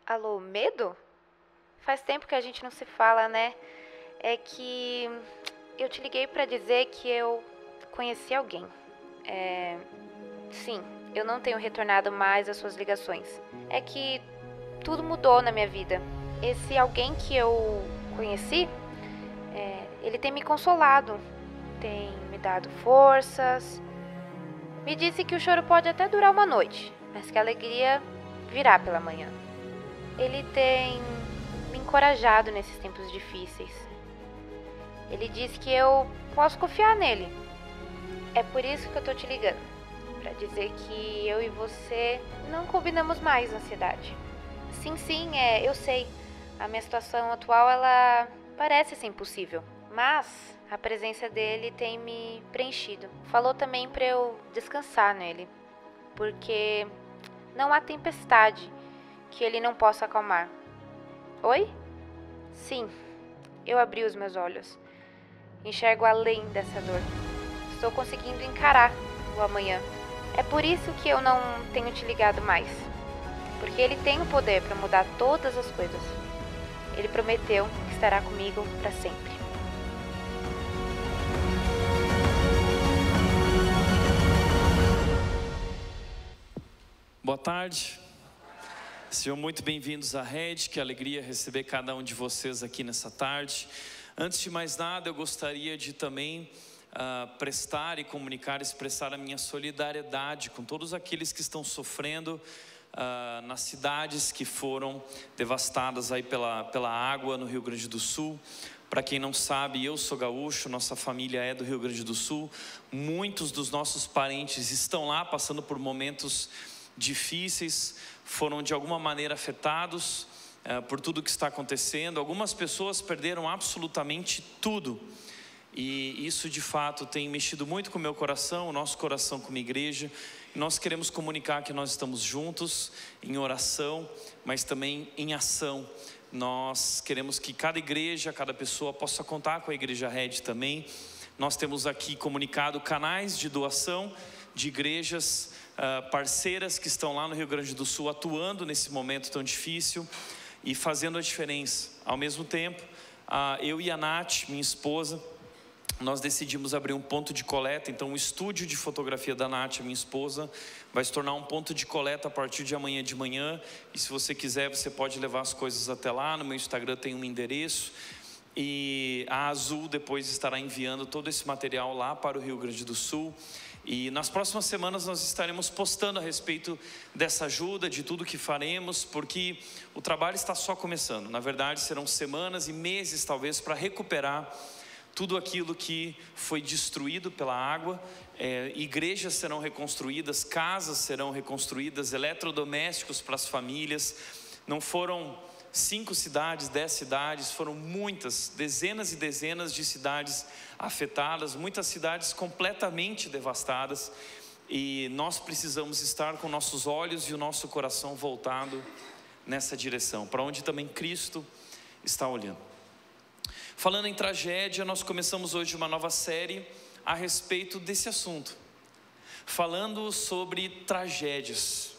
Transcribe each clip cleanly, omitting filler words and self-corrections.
Alô, medo? Faz tempo que a gente não se fala, né? É que eu te liguei pra dizer que eu conheci alguém. Sim, eu não tenho retornado mais as suas ligações. É que tudo mudou na minha vida. Esse alguém que eu conheci, ele tem me consolado, tem me dado forças. Me disse que o choro pode até durar uma noite, mas que a alegria virá pela manhã. Ele tem me encorajado nesses tempos difíceis. Ele diz que eu posso confiar nele. É por isso que eu tô te ligando, pra dizer que eu e você não combinamos mais na cidade. Sim, eu sei. A minha situação atual, ela parece ser impossível, mas a presença dele tem me preenchido. Falou também pra eu descansar nele, porque não há tempestade que ele não possa acalmar. Oi? Sim, eu abri os meus olhos. Enxergo além dessa dor. Estou conseguindo encarar o amanhã. É por isso que eu não tenho te ligado mais. Porque ele tem o poder para mudar todas as coisas. Ele prometeu que estará comigo para sempre. Boa tarde, sejam muito bem-vindos à Rede, que alegria receber cada um de vocês aqui nessa tarde. Antes de mais nada, eu gostaria de também prestar e comunicar, expressar a minha solidariedade com todos aqueles que estão sofrendo nas cidades que foram devastadas aí pela água no Rio Grande do Sul. Para quem não sabe, eu sou gaúcho, nossa família é do Rio Grande do Sul. Muitos dos nossos parentes estão lá passando por momentos difíceis, foram de alguma maneira afetados por tudo que está acontecendo. Algumas pessoas perderam absolutamente tudo, e isso de fato tem mexido muito com o meu coração, o nosso coração como igreja. E nós queremos comunicar que nós estamos juntos em oração, mas também em ação. Nós queremos que cada igreja, cada pessoa possa contar com a Igreja Red também. Nós temos aqui comunicado canais de doação de igrejas parceiras que estão lá no Rio Grande do Sul, atuando nesse momento tão difícil e fazendo a diferença. Ao mesmo tempo, eu e a Nath, minha esposa, nós decidimos abrir um ponto de coleta. Então o estúdio de fotografia da Nath, minha esposa, vai se tornar um ponto de coleta a partir de amanhã de manhã. E se você quiser, você pode levar as coisas até lá. No meu Instagram tem um endereço. E a Azul depois estará enviando todo esse material lá para o Rio Grande do Sul. E nas próximas semanas nós estaremos postando a respeito dessa ajuda, de tudo que faremos, porque o trabalho está só começando. Na verdade, serão semanas e meses talvez para recuperar tudo aquilo que foi destruído pela água. Igrejas serão reconstruídas, casas serão reconstruídas, eletrodomésticos para as famílias. Não foram 5 cidades, 10 cidades, foram muitas, dezenas e dezenas de cidades afetadas, muitas cidades completamente devastadas, e nós precisamos estar com nossos olhos e o nosso coração voltado nessa direção, para onde também Cristo está olhando. Falando em tragédia, nós começamos hoje uma nova série a respeito desse assunto, falando sobre tragédias.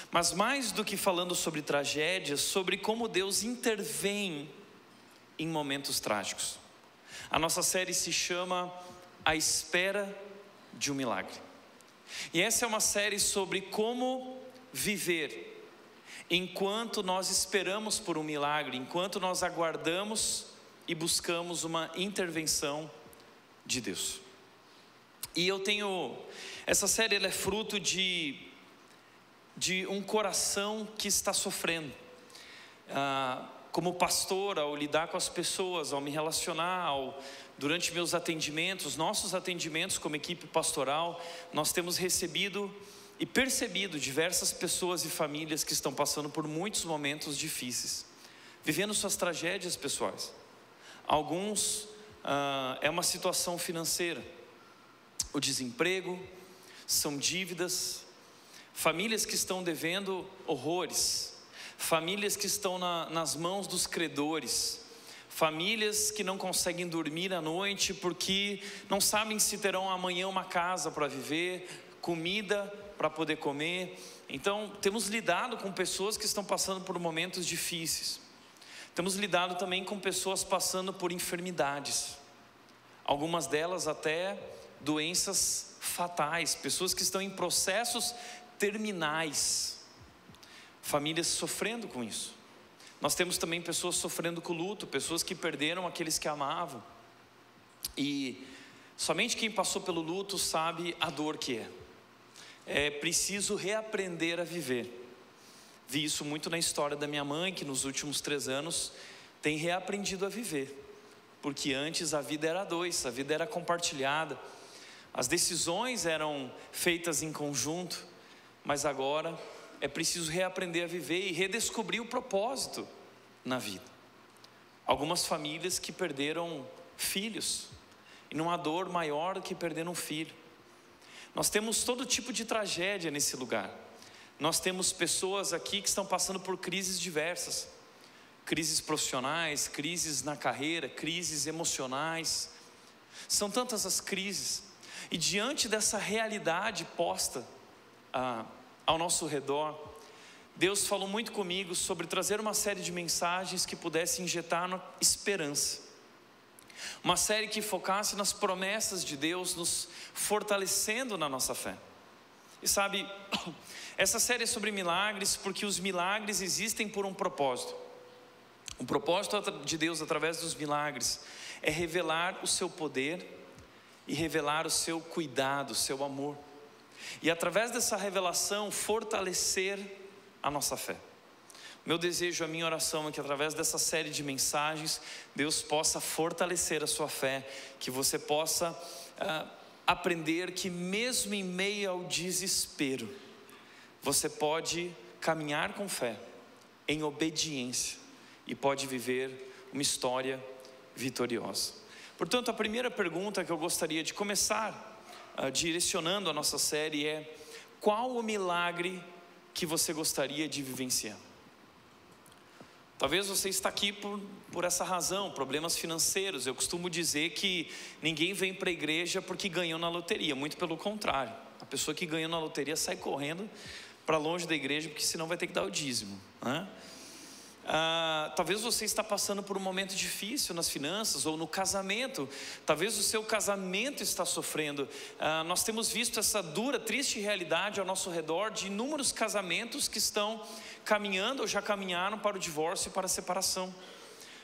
Mas mais do que falando sobre tragédias, sobre como Deus intervém em momentos trágicos. A nossa série se chama A Espera de um Milagre. E essa é uma série sobre como viver enquanto nós esperamos por um milagre, enquanto nós aguardamos e buscamos uma intervenção de Deus. E essa série ela é fruto de um coração que está sofrendo. Como pastor, ao lidar com as pessoas, ao me relacionar, durante meus atendimentos, nossos atendimentos como equipe pastoral, nós temos recebido e percebido diversas pessoas e famílias que estão passando por muitos momentos difíceis, vivendo suas tragédias pessoais. Alguns é uma situação financeira, o desemprego, são dívidas, famílias que estão devendo horrores, famílias que estão nas mãos dos credores, famílias que não conseguem dormir à noite porque não sabem se terão amanhã uma casa para viver, comida para poder comer, Então, temos lidado com pessoas que estão passando por momentos difíceis. Temos lidado também com pessoas passando por enfermidades. Algumas delas até doenças fatais, pessoas que estão em processos terminais. Famílias sofrendo com isso. Nós temos também pessoas sofrendo com luto, pessoas que perderam aqueles que amavam. E somente quem passou pelo luto sabe a dor que é. É preciso reaprender a viver. Vi isso muito na história da minha mãe, que nos últimos 3 anos tem reaprendido a viver. Porque antes a vida era a dois, a vida era compartilhada. As decisões eram feitas em conjunto, mas agora é preciso reaprender a viver e redescobrir o propósito na vida. Algumas famílias que perderam filhos, e não há dor maior do que perder um filho. Nós temos todo tipo de tragédia nesse lugar. Nós temos pessoas aqui que estão passando por crises diversas. Crises profissionais, crises na carreira, crises emocionais. São tantas as crises. E diante dessa realidade posta ao nosso redor, Deus falou muito comigo sobre trazer uma série de mensagens que pudesse injetar na esperança. Uma série que focasse nas promessas de Deus, nos fortalecendo na nossa fé. E sabe, essa série é sobre milagres, porque os milagres existem por um propósito. O propósito de Deus através dos milagres é revelar o seu poder e revelar o seu cuidado, o seu amor. E através dessa revelação fortalecer a nossa fé. Meu desejo, a minha oração é que através dessa série de mensagens, Deus possa fortalecer a sua fé, que você possa aprender que mesmo em meio ao desespero, você pode caminhar com fé, em obediência, e pode viver uma história vitoriosa. Portanto, a primeira pergunta que eu gostaria de começar direcionando a nossa série é: qual o milagre que você gostaria de vivenciar? Talvez você está aqui por essa razão, problemas financeiros. Eu costumo dizer que ninguém vem para a igreja porque ganhou na loteria, muito pelo contrário. A pessoa que ganhou na loteria sai correndo para longe da igreja, porque senão vai ter que dar o dízimo, né? Talvez você está passando por um momento difícil nas finanças ou no casamento. Talvez o seu casamento está sofrendo. Nós temos visto essa dura, triste realidade ao nosso redor de inúmeros casamentos que estão caminhando ou já caminharam para o divórcio e para a separação.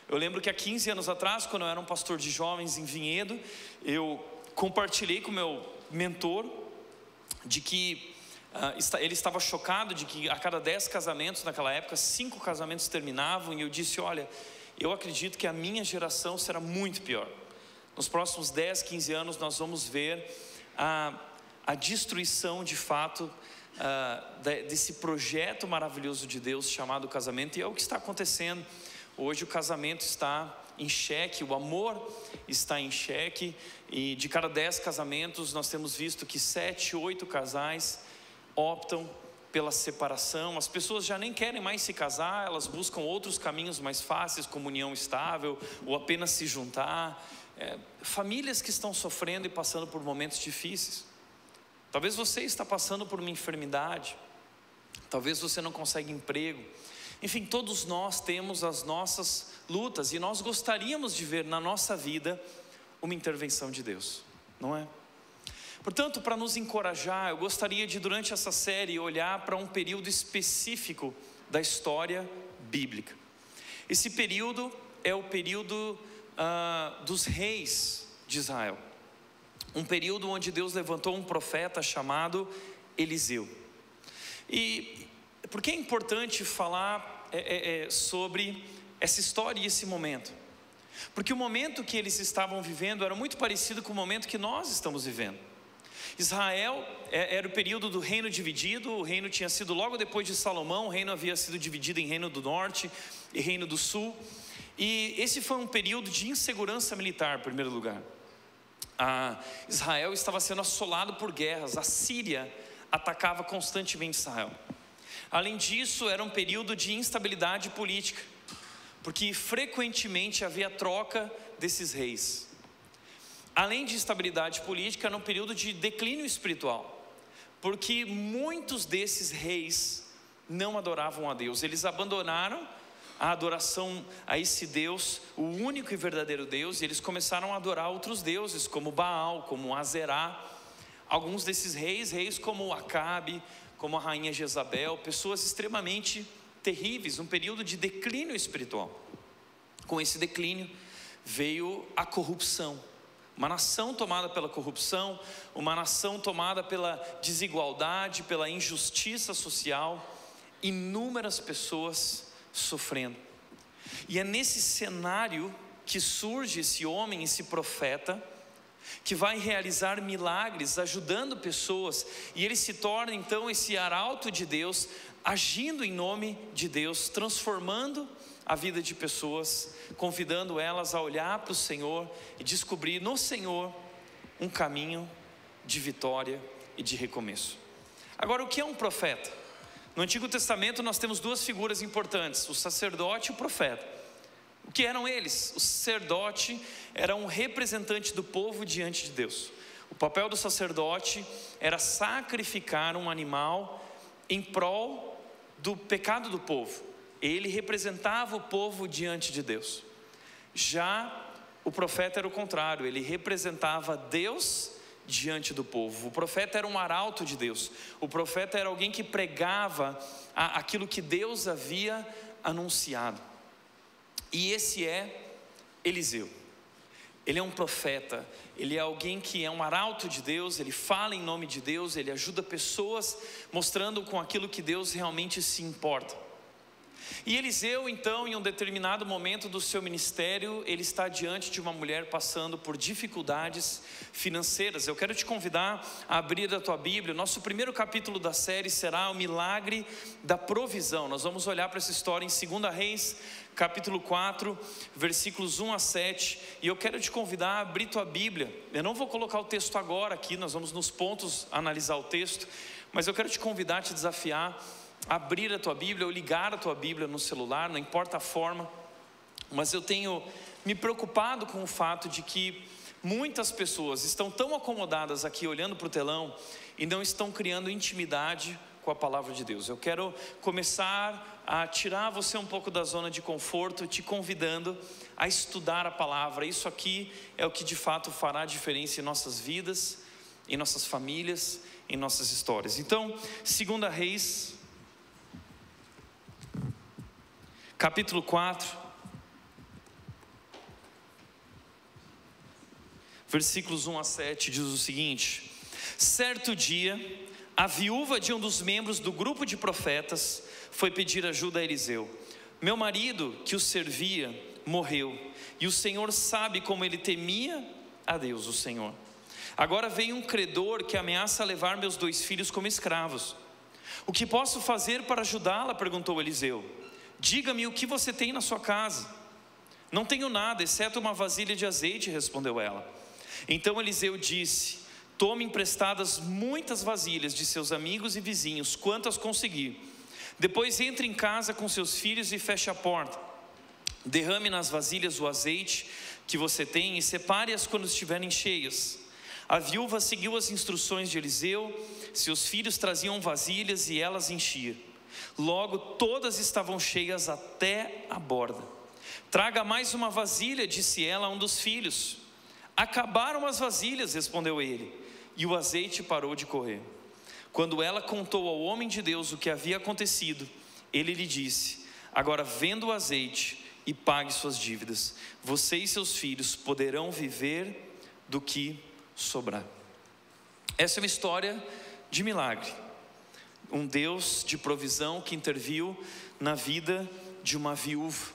Eu lembro que há 15 anos atrás, quando eu era um pastor de jovens em Vinhedo, eu compartilhei com o meu mentor de que ele estava chocado de que a cada 10 casamentos naquela época, 5 casamentos terminavam. E eu disse: olha, eu acredito que a minha geração será muito pior. Nos próximos 10, 15 anos nós vamos ver a destruição de fato desse projeto maravilhoso de Deus chamado casamento. E é o que está acontecendo. Hoje o casamento está em xeque, o amor está em xeque. E de cada 10 casamentos nós temos visto que 7, 8 casais optam pela separação. As pessoas já nem querem mais se casar, elas buscam outros caminhos mais fáceis, como união estável ou apenas se juntar. Famílias que estão sofrendo e passando por momentos difíceis. Talvez você está passando por uma enfermidade, talvez você não consegue emprego. Enfim, todos nós temos as nossas lutas e nós gostaríamos de ver na nossa vida uma intervenção de Deus, não é? Portanto, para nos encorajar, eu gostaria de, durante essa série, olhar para um período específico da história bíblica. Esse período é o período dos reis de Israel. Um período onde Deus levantou um profeta chamado Eliseu. E por que é importante falar sobre essa história e esse momento? Porque o momento que eles estavam vivendo era muito parecido com o momento que nós estamos vivendo. Israel era o período do reino dividido. O reino tinha sido logo depois de Salomão. O reino havia sido dividido em reino do norte e reino do sul. E esse foi um período de insegurança militar, em primeiro lugar. Israel estava sendo assolado por guerras. A Síria atacava constantemente Israel. Além disso, era um período de instabilidade política, porque frequentemente havia troca desses reis. Além de instabilidade política, era um período de declínio espiritual, porque muitos desses reis não adoravam a Deus. Eles abandonaram a adoração a esse Deus, o único e verdadeiro Deus, e eles começaram a adorar outros deuses, como Baal, como Azerá. Alguns desses reis como Acabe, como a rainha Jezabel, pessoas extremamente terríveis, um período de declínio espiritual. Com esse declínio veio a corrupção, uma nação tomada pela corrupção, uma nação tomada pela desigualdade, pela injustiça social, inúmeras pessoas sofrendo. E é nesse cenário que surge esse homem, esse profeta, que vai realizar milagres, ajudando pessoas, e ele se torna então esse arauto de Deus, agindo em nome de Deus, transformando a vida de pessoas, convidando elas a olhar para o Senhor e descobrir no Senhor um caminho de vitória e de recomeço. Agora, o que é um profeta? No Antigo Testamento nós temos duas figuras importantes, o sacerdote e o profeta. O que eram eles? O sacerdote era um representante do povo diante de Deus. O papel do sacerdote era sacrificar um animal em prol do pecado do povo. Ele representava o povo diante de Deus. Já o profeta era o contrário, ele representava Deus diante do povo. O profeta era um arauto de Deus. O profeta era alguém que pregava aquilo que Deus havia anunciado. E esse é Eliseu. Ele é um profeta, ele é alguém que é um arauto de Deus, ele fala em nome de Deus, ele ajuda pessoas, mostrando com aquilo que Deus realmente se importa. E Eliseu, então, em um determinado momento do seu ministério, ele está diante de uma mulher passando por dificuldades financeiras. Eu quero te convidar a abrir a tua Bíblia. Nosso primeiro capítulo da série será o milagre da provisão. Nós vamos olhar para essa história em 2 Reis, capítulo 4, versículos 1 a 7. E eu quero te convidar a abrir tua Bíblia. Eu não vou colocar o texto agora aqui, nós vamos nos pontos analisar o texto, mas eu quero te convidar, te desafiar abrir a tua Bíblia ou ligar a tua Bíblia no celular, não importa a forma, mas eu tenho me preocupado com o fato de que muitas pessoas estão tão acomodadas aqui olhando para o telão e não estão criando intimidade com a palavra de Deus. Eu quero começar a tirar você um pouco da zona de conforto, te convidando a estudar a palavra. Isso aqui é o que de fato fará diferença em nossas vidas, em nossas famílias, em nossas histórias. Então, 2 Reis, capítulo 4, versículos 1 a 7, diz o seguinte: certo dia, a viúva de um dos membros do grupo de profetas foi pedir ajuda a Eliseu. Meu marido, que o servia, morreu, e o Senhor sabe como ele temia a Deus, o Senhor. Agora vem um credor que ameaça levar meus 2 filhos como escravos. O que posso fazer para ajudá-la? Perguntou Eliseu. Diga-me o que você tem na sua casa. Não tenho nada, exceto uma vasilha de azeite, respondeu ela. Então Eliseu disse: tome emprestadas muitas vasilhas de seus amigos e vizinhos, quantas conseguir. Depois entre em casa com seus filhos e feche a porta. Derrame nas vasilhas o azeite que você tem e separe-as quando estiverem cheias. A viúva seguiu as instruções de Eliseu. Seus filhos traziam vasilhas e elas enchiam. Logo todas estavam cheias até a borda. Traga mais uma vasilha, disse ela a um dos filhos. Acabaram as vasilhas, respondeu ele, e o azeite parou de correr. Quando ela contou ao homem de Deus o que havia acontecido, ele lhe disse: agora venda o azeite e pague suas dívidas. Você e seus filhos poderão viver do que sobrar. Essa é uma história de milagre. Um Deus de provisão que interviu na vida de uma viúva.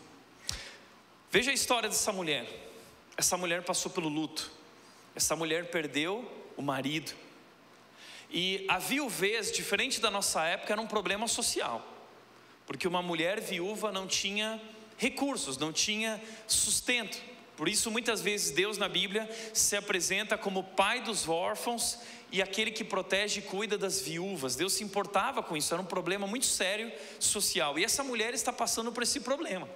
Veja a história dessa mulher. Essa mulher passou pelo luto. Essa mulher perdeu o marido. E a viuvez, diferente da nossa época, era um problema social. Porque uma mulher viúva não tinha recursos, não tinha sustento. Por isso muitas vezes Deus na Bíblia se apresenta como pai dos órfãos e aquele que protege e cuida das viúvas. Deus se importava com isso, era um problema muito sério social. E essa mulher está passando por esse problema.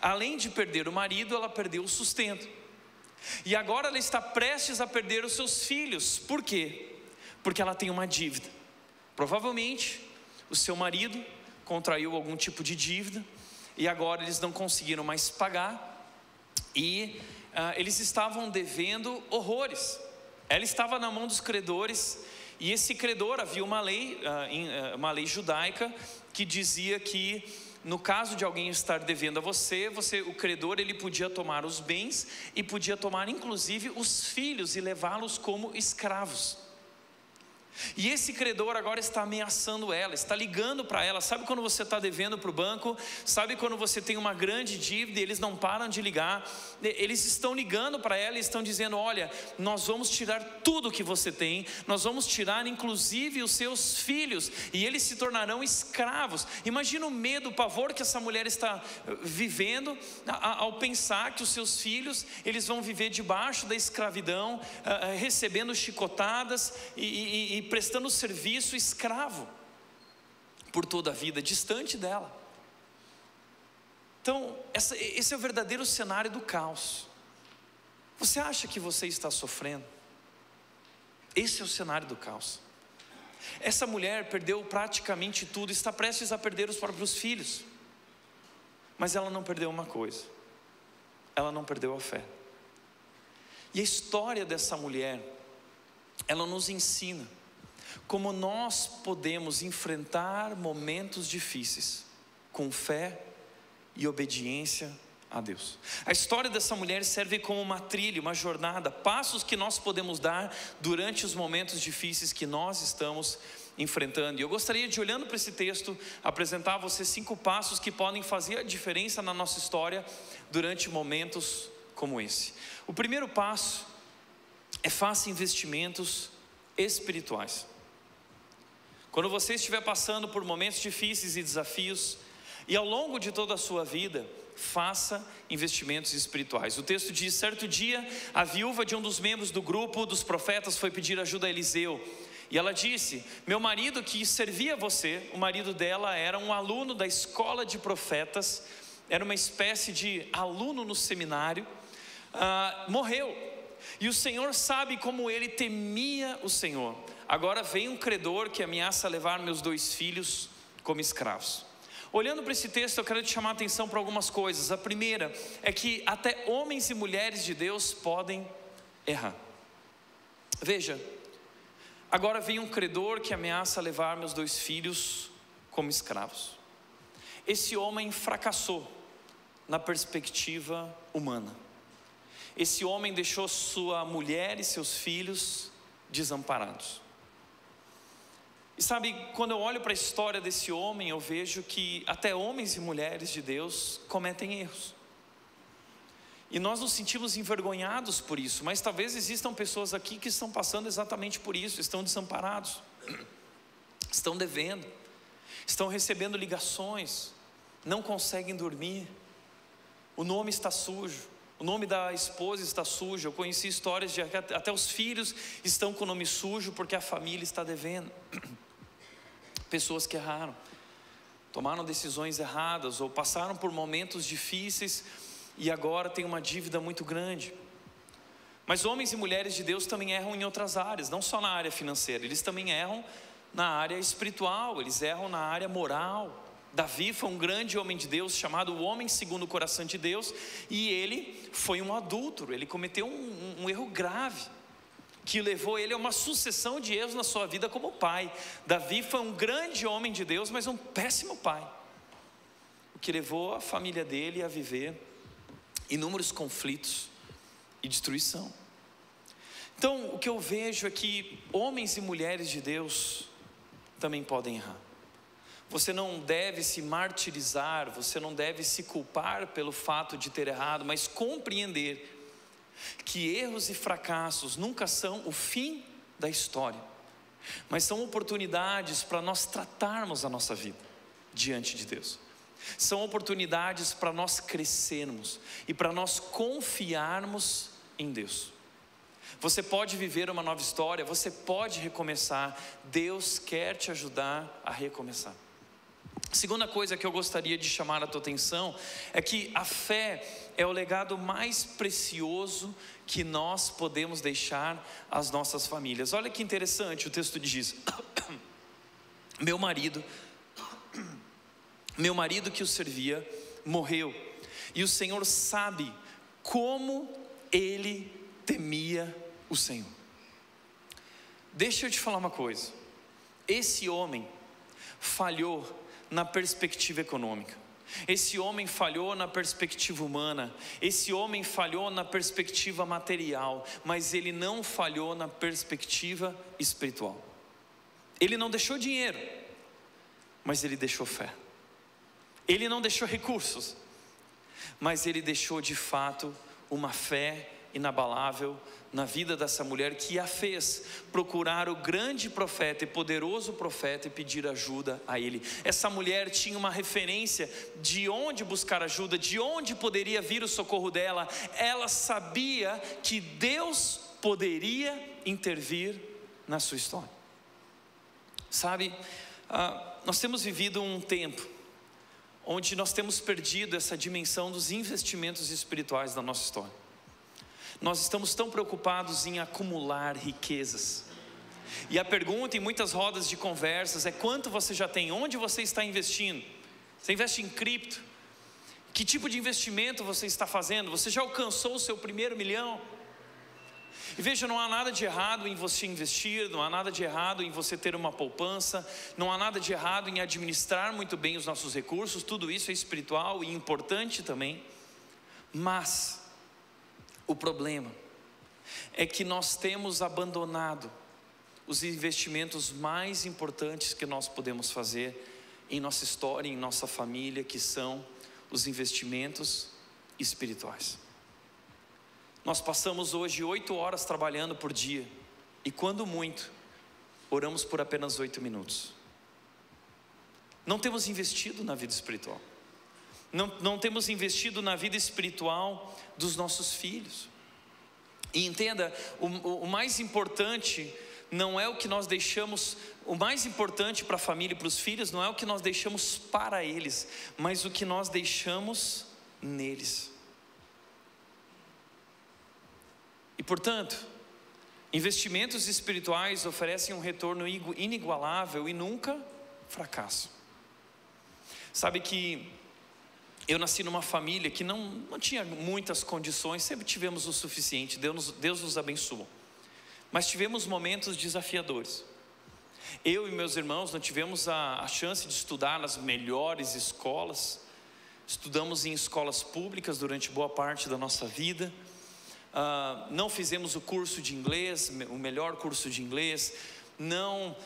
Além de perder o marido, ela perdeu o sustento. E agora ela está prestes a perder os seus filhos. Por quê? Porque ela tem uma dívida. Provavelmente o seu marido contraiu algum tipo de dívida e agora eles não conseguiram mais pagar e eles estavam devendo horrores. Ela estava na mão dos credores e esse credor, havia uma lei judaica que dizia que no caso de alguém estar devendo a você, o credor, ele podia tomar os bens e podia tomar inclusive os filhos e levá-los como escravos. E esse credor agora está ameaçando ela, está ligando para ela. Sabe quando você está devendo para o banco? Sabe quando você tem uma grande dívida e eles não param de ligar? Eles estão ligando para ela e estão dizendo: olha, nós vamos tirar tudo que você tem, nós vamos tirar inclusive os seus filhos, e eles se tornarão escravos. Imagina o medo, o pavor que essa mulher está vivendo ao pensar que os seus filhos, eles vão viver debaixo da escravidão, recebendo chicotadas e prestando serviço escravo por toda a vida, distante dela. Então, esse é o verdadeiro cenário do caos. Você acha que você está sofrendo? Esse é o cenário do caos. Essa mulher perdeu praticamente tudo, está prestes a perder os próprios filhos, mas ela não perdeu uma coisa: ela não perdeu a fé. E a história dessa mulher, ela nos ensina como nós podemos enfrentar momentos difíceis com fé e obediência a Deus. A história dessa mulher serve como uma trilha, uma jornada, passos que nós podemos dar durante os momentos difíceis que nós estamos enfrentando. E eu gostaria de, olhando para esse texto, apresentar a você 5 passos que podem fazer a diferença na nossa história durante momentos como esse. O primeiro passo é: faça investimentos espirituais. Quando você estiver passando por momentos difíceis e desafios, e ao longo de toda a sua vida, faça investimentos espirituais. O texto diz: certo dia, a viúva de um dos membros do grupo dos profetas foi pedir ajuda a Eliseu. E ela disse: meu marido que servia você, o marido dela era um aluno da escola de profetas, era uma espécie de aluno no seminário, morreu. E o Senhor sabe como ele temia o Senhor. Agora vem um credor que ameaça levar meus 2 filhos como escravos. Olhando para esse texto, eu quero te chamar a atenção para algumas coisas. A primeira é que até homens e mulheres de Deus podem errar. Veja, agora vem um credor que ameaça levar meus 2 filhos como escravos. Esse homem fracassou na perspectiva humana. Esse homem deixou sua mulher e seus filhos desamparados. E sabe, quando eu olho para a história desse homem, eu vejo que até homens e mulheres de Deus cometem erros. E nós nos sentimos envergonhados por isso, mas talvez existam pessoas aqui que estão passando exatamente por isso, estão desamparados, estão devendo, estão recebendo ligações, não conseguem dormir, o nome está sujo, o nome da esposa está sujo. Eu conheci histórias de que até os filhos estão com o nome sujo porque a família está devendo. Pessoas que erraram, tomaram decisões erradas ou passaram por momentos difíceis e agora tem uma dívida muito grande. Mas homens e mulheres de Deus também erram em outras áreas, não só na área financeira, eles também erram na área espiritual, eles erram na área moral. Davi foi um grande homem de Deus, chamado o homem segundo o coração de Deus, e ele foi um adúltero, ele cometeu um erro grave, que levou ele a uma sucessão de erros na sua vida como pai. Davi foi um grande homem de Deus, mas um péssimo pai, o que levou a família dele a viver inúmeros conflitos e destruição. Então, o que eu vejo é que homens e mulheres de Deus também podem errar. Você não deve se martirizar, você não deve se culpar pelo fato de ter errado, mas compreender que erros e fracassos nunca são o fim da história, mas são oportunidades para nós tratarmos a nossa vida diante de Deus. São oportunidades para nós crescermos e para nós confiarmos em Deus. Você pode viver uma nova história, você pode recomeçar. Deus quer te ajudar a recomeçar. Segunda coisa que eu gostaria de chamar a tua atenção é que a fé é o legado mais precioso que nós podemos deixar às nossas famílias. Olha que interessante, o texto diz: Meu marido que o servia morreu, e o Senhor sabe como ele temia o Senhor. Deixa eu te falar uma coisa, esse homem falhou na perspectiva econômica, esse homem falhou na perspectiva humana, esse homem falhou na perspectiva material, mas ele não falhou na perspectiva espiritual. Ele não deixou dinheiro, mas ele deixou fé. Ele não deixou recursos, mas ele deixou de fato uma fé inabalável na vida dessa mulher, que a fez procurar o grande profeta e poderoso profeta e pedir ajuda a ele. Essa mulher tinha uma referência de onde buscar ajuda, de onde poderia vir o socorro dela. Ela sabia que Deus poderia intervir na sua história. Sabe, nós temos vivido um tempo onde nós temos perdido essa dimensão dos investimentos espirituais da nossa história. Nós estamos tão preocupados em acumular riquezas, e a pergunta em muitas rodas de conversas é: quanto você já tem? Onde você está investindo? Você investe em cripto? Que tipo de investimento você está fazendo? Você já alcançou o seu primeiro milhão? E veja, não há nada de errado em você investir, não há nada de errado em você ter uma poupança, não há nada de errado em administrar muito bem os nossos recursos. Tudo isso é espiritual e importante também. Mas o problema é que nós temos abandonado os investimentos mais importantes que nós podemos fazer em nossa história, em nossa família, que são os investimentos espirituais. Nós passamos hoje 8 horas trabalhando por dia, e quando muito, oramos por apenas 8 minutos. Não temos investido na vida espiritual. Não temos investido na vida espiritual dos nossos filhos. E entenda, o mais importante não é o que nós deixamos, o mais importante para a família e para os filhos não é o que nós deixamos para eles, mas o que nós deixamos neles. E portanto, investimentos espirituais oferecem um retorno inigualável e nunca fracasso. Sabe que eu nasci numa família que não tinha muitas condições, sempre tivemos o suficiente, Deus nos abençoou. Mas tivemos momentos desafiadores. Eu e meus irmãos não tivemos a chance de estudar nas melhores escolas. Estudamos em escolas públicas durante boa parte da nossa vida. Não fizemos o curso de inglês, o melhor curso de inglês. Não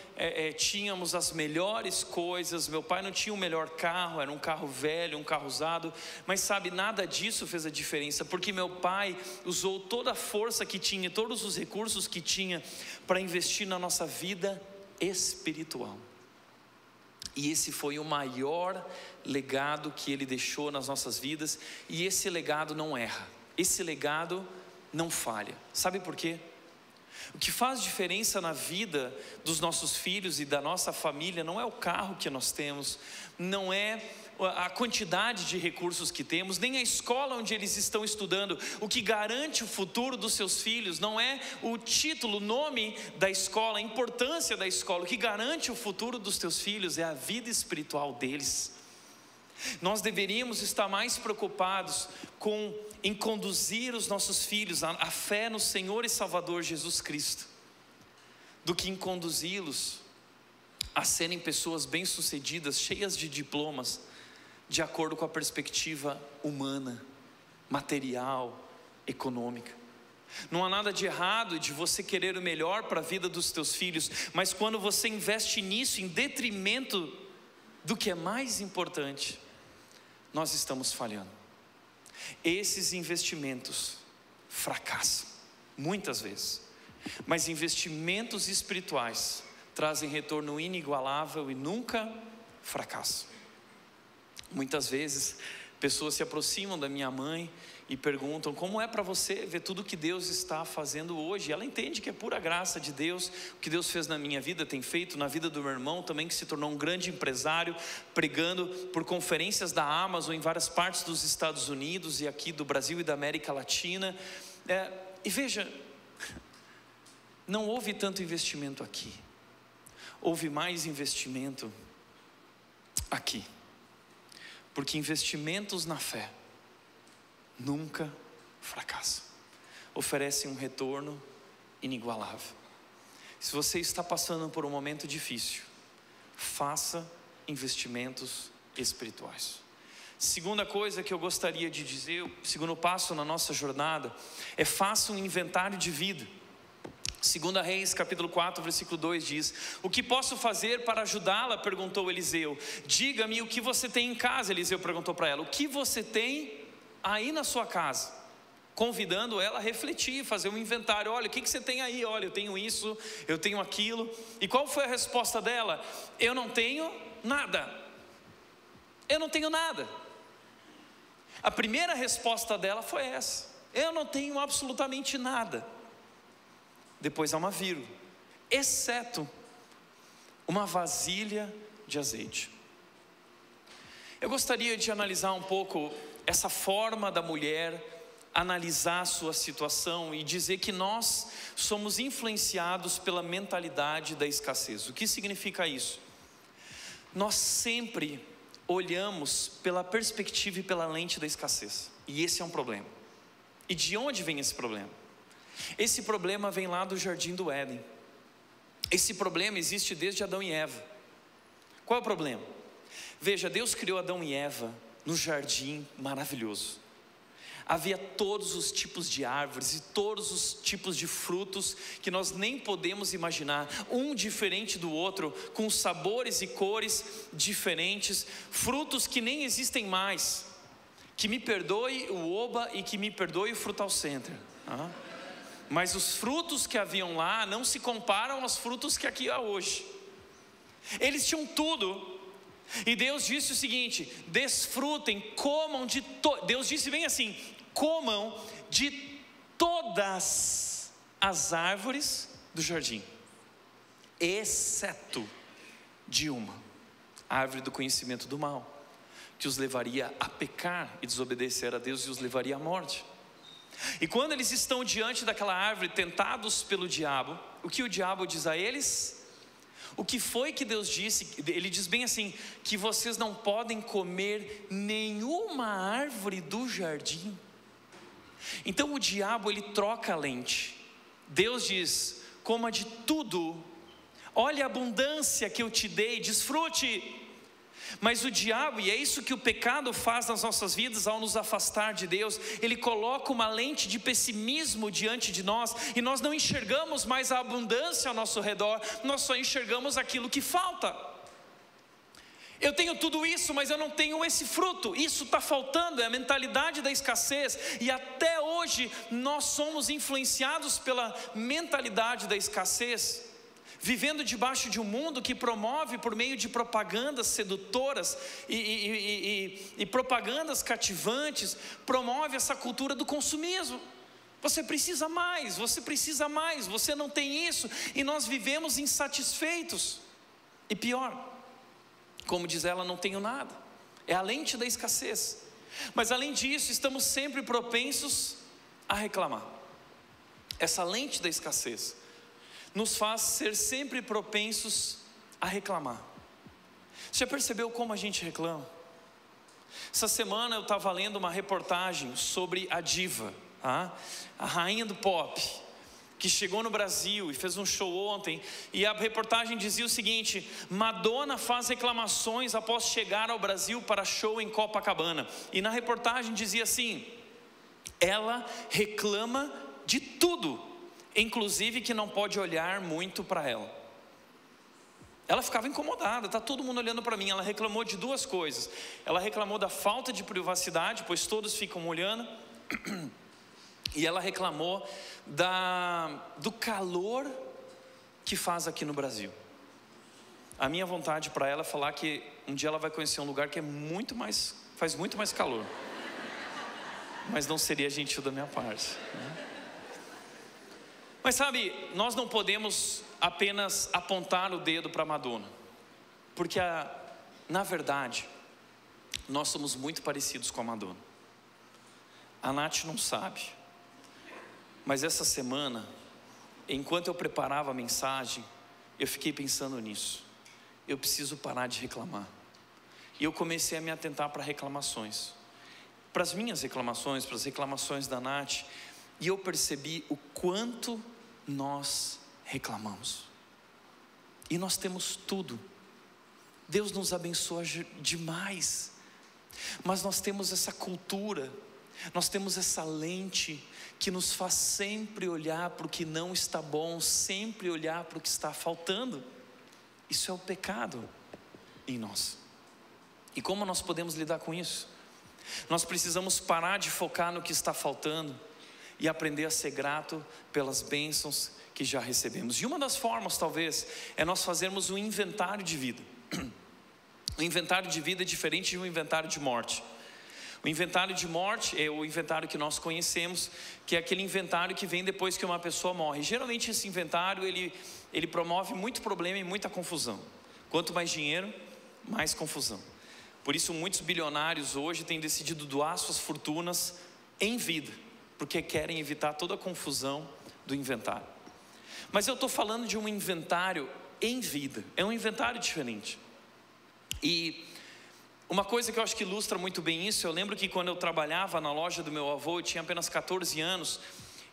tínhamos as melhores coisas. Meu pai não tinha o melhor carro, era um carro velho, um carro usado. Mas sabe, nada disso fez a diferença, porque meu pai usou toda a força que tinha, todos os recursos que tinha, para investir na nossa vida espiritual. E esse foi o maior legado que ele deixou nas nossas vidas. E esse legado não erra, esse legado não falha. Sabe por quê? O que faz diferença na vida dos nossos filhos e da nossa família não é o carro que nós temos, não é a quantidade de recursos que temos, nem a escola onde eles estão estudando. O que garante o futuro dos seus filhos não é o título, o nome da escola, a importância da escola. O que garante o futuro dos teus filhos é a vida espiritual deles. Nós deveríamos estar mais preocupados em conduzir os nossos filhos à fé no Senhor e Salvador Jesus Cristo, do que em conduzi-los a serem pessoas bem-sucedidas, cheias de diplomas, de acordo com a perspectiva humana, material, econômica. Não há nada de errado de você querer o melhor para a vida dos teus filhos, mas quando você investe nisso em detrimento do que é mais importante, nós estamos falhando. Esses investimentos fracassam muitas vezes, mas investimentos espirituais trazem retorno inigualável e nunca fracassam. Muitas vezes pessoas se aproximam da minha mãe e perguntam: como é para você ver tudo que Deus está fazendo hoje? Ela entende que é pura graça de Deus. O que Deus fez na minha vida, tem feito na vida do meu irmão também, que se tornou um grande empresário, pregando por conferências da Amazon em várias partes dos Estados Unidos e aqui do Brasil e da América Latina. E veja, não houve tanto investimento aqui. houve mais investimento aqui. Porque investimentos na fé nunca fracassam, oferecem um retorno inigualável. Se você está passando por um momento difícil, faça investimentos espirituais. Segunda coisa que eu gostaria de dizer, o segundo passo na nossa jornada, é faça um inventário de vida. 2 Reis, capítulo 4, versículo 2 diz: o que posso fazer para ajudá-la? Perguntou Eliseu. Diga-me o que você tem em casa. Eliseu perguntou para ela: o que você tem aí na sua casa? Convidando ela a refletir, fazer um inventário. Olha, o que você tem aí? Olha, eu tenho isso, eu tenho aquilo. E qual foi a resposta dela? Eu não tenho nada. Eu não tenho nada. A primeira resposta dela foi essa: eu não tenho absolutamente nada. Depois há uma vírgula: exceto uma vasilha de azeite. Eu gostaria de analisar um pouco essa forma da mulher analisar a sua situação e dizer que nós somos influenciados pela mentalidade da escassez. O que significa isso? Nós sempre olhamos pela perspectiva e pela lente da escassez, e esse é um problema. E de onde vem esse problema? Esse problema vem lá do jardim do Éden. Esse problema existe desde Adão e Eva. Qual é o problema? Veja, Deus criou Adão e Eva no jardim maravilhoso. Havia todos os tipos de árvores e todos os tipos de frutos que nós nem podemos imaginar, um diferente do outro, com sabores e cores diferentes, frutos que nem existem mais. Que me perdoe o Oba e que me perdoe o Frutal Center, mas os frutos que haviam lá não se comparam aos frutos que aqui há hoje. Eles tinham tudo. E Deus disse o seguinte: desfrutem, comam de Deus disse bem assim: comam de todas as árvores do jardim, exceto de uma, a árvore do conhecimento do mal, que os levaria a pecar e desobedecer a Deus e os levaria à morte. E quando eles estão diante daquela árvore, tentados pelo diabo, o que o diabo diz a eles? O que foi que Deus disse? Ele diz bem assim: que vocês não podem comer nenhuma árvore do jardim. Então o diabo, ele troca a lente. Deus diz: coma de tudo, olha a abundância que eu te dei, desfrute. Mas o diabo, e é isso que o pecado faz nas nossas vidas ao nos afastar de Deus, ele coloca uma lente de pessimismo diante de nós, e nós não enxergamos mais a abundância ao nosso redor, nós só enxergamos aquilo que falta. Eu tenho tudo isso, mas eu não tenho esse fruto, isso está faltando, é a mentalidade da escassez. E até hoje nós somos influenciados pela mentalidade da escassez, vivendo debaixo de um mundo que promove, por meio de propagandas sedutoras e propagandas cativantes, promove essa cultura do consumismo. Você precisa mais, você não tem isso, e nós vivemos insatisfeitos. E pior, como diz ela, não tenho nada, é a lente da escassez. Mas além disso, estamos sempre propensos a reclamar. Essa lente da escassez nos faz ser sempre propensos a reclamar. Você já percebeu como a gente reclama? Essa semana eu estava lendo uma reportagem sobre a diva, a rainha do pop, que chegou no Brasil e fez um show ontem, e a reportagem dizia o seguinte: Madonna faz reclamações após chegar ao Brasil para show em Copacabana. E na reportagem dizia assim: ela reclama de tudo, inclusive que não pode olhar muito para ela. Ela ficava incomodada, está todo mundo olhando para mim. Ela reclamou de duas coisas. Ela reclamou da falta de privacidade, pois todos ficam olhando. E ela reclamou do calor que faz aqui no Brasil. A minha vontade para ela é falar que um dia ela vai conhecer um lugar que faz muito mais calor. Mas não seria gentil da minha parte, né? Mas sabe, nós não podemos apenas apontar o dedo para Madonna, porque na verdade nós somos muito parecidos com a Madonna. A Nath não sabe, mas essa semana, enquanto eu preparava a mensagem, eu fiquei pensando nisso. Eu preciso parar de reclamar. E eu comecei a me atentar para reclamações. Para as minhas reclamações, para as reclamações da Nath. E eu percebi o quanto nós reclamamos. E nós temos tudo. Deus nos abençoa demais. Mas nós temos essa cultura, nós temos essa lente que nos faz sempre olhar para o que não está bom, sempre olhar para o que está faltando. Isso é o pecado em nós. E como nós podemos lidar com isso? Nós precisamos parar de focar no que está faltando e aprender a ser grato pelas bênçãos que já recebemos. E uma das formas, talvez, é nós fazermos um inventário de vida. O inventário de vida é diferente de um inventário de morte. O inventário de morte é o inventário que nós conhecemos, que é aquele inventário que vem depois que uma pessoa morre. Geralmente esse inventário, ele promove muito problema e muita confusão. Quanto mais dinheiro, mais confusão. Por isso muitos bilionários hoje têm decidido doar suas fortunas em vida, porque querem evitar toda a confusão do inventário. Mas eu estou falando de um inventário em vida, é um inventário diferente. E uma coisa que eu acho que ilustra muito bem isso, eu lembro que quando eu trabalhava na loja do meu avô, eu tinha apenas 14 anos,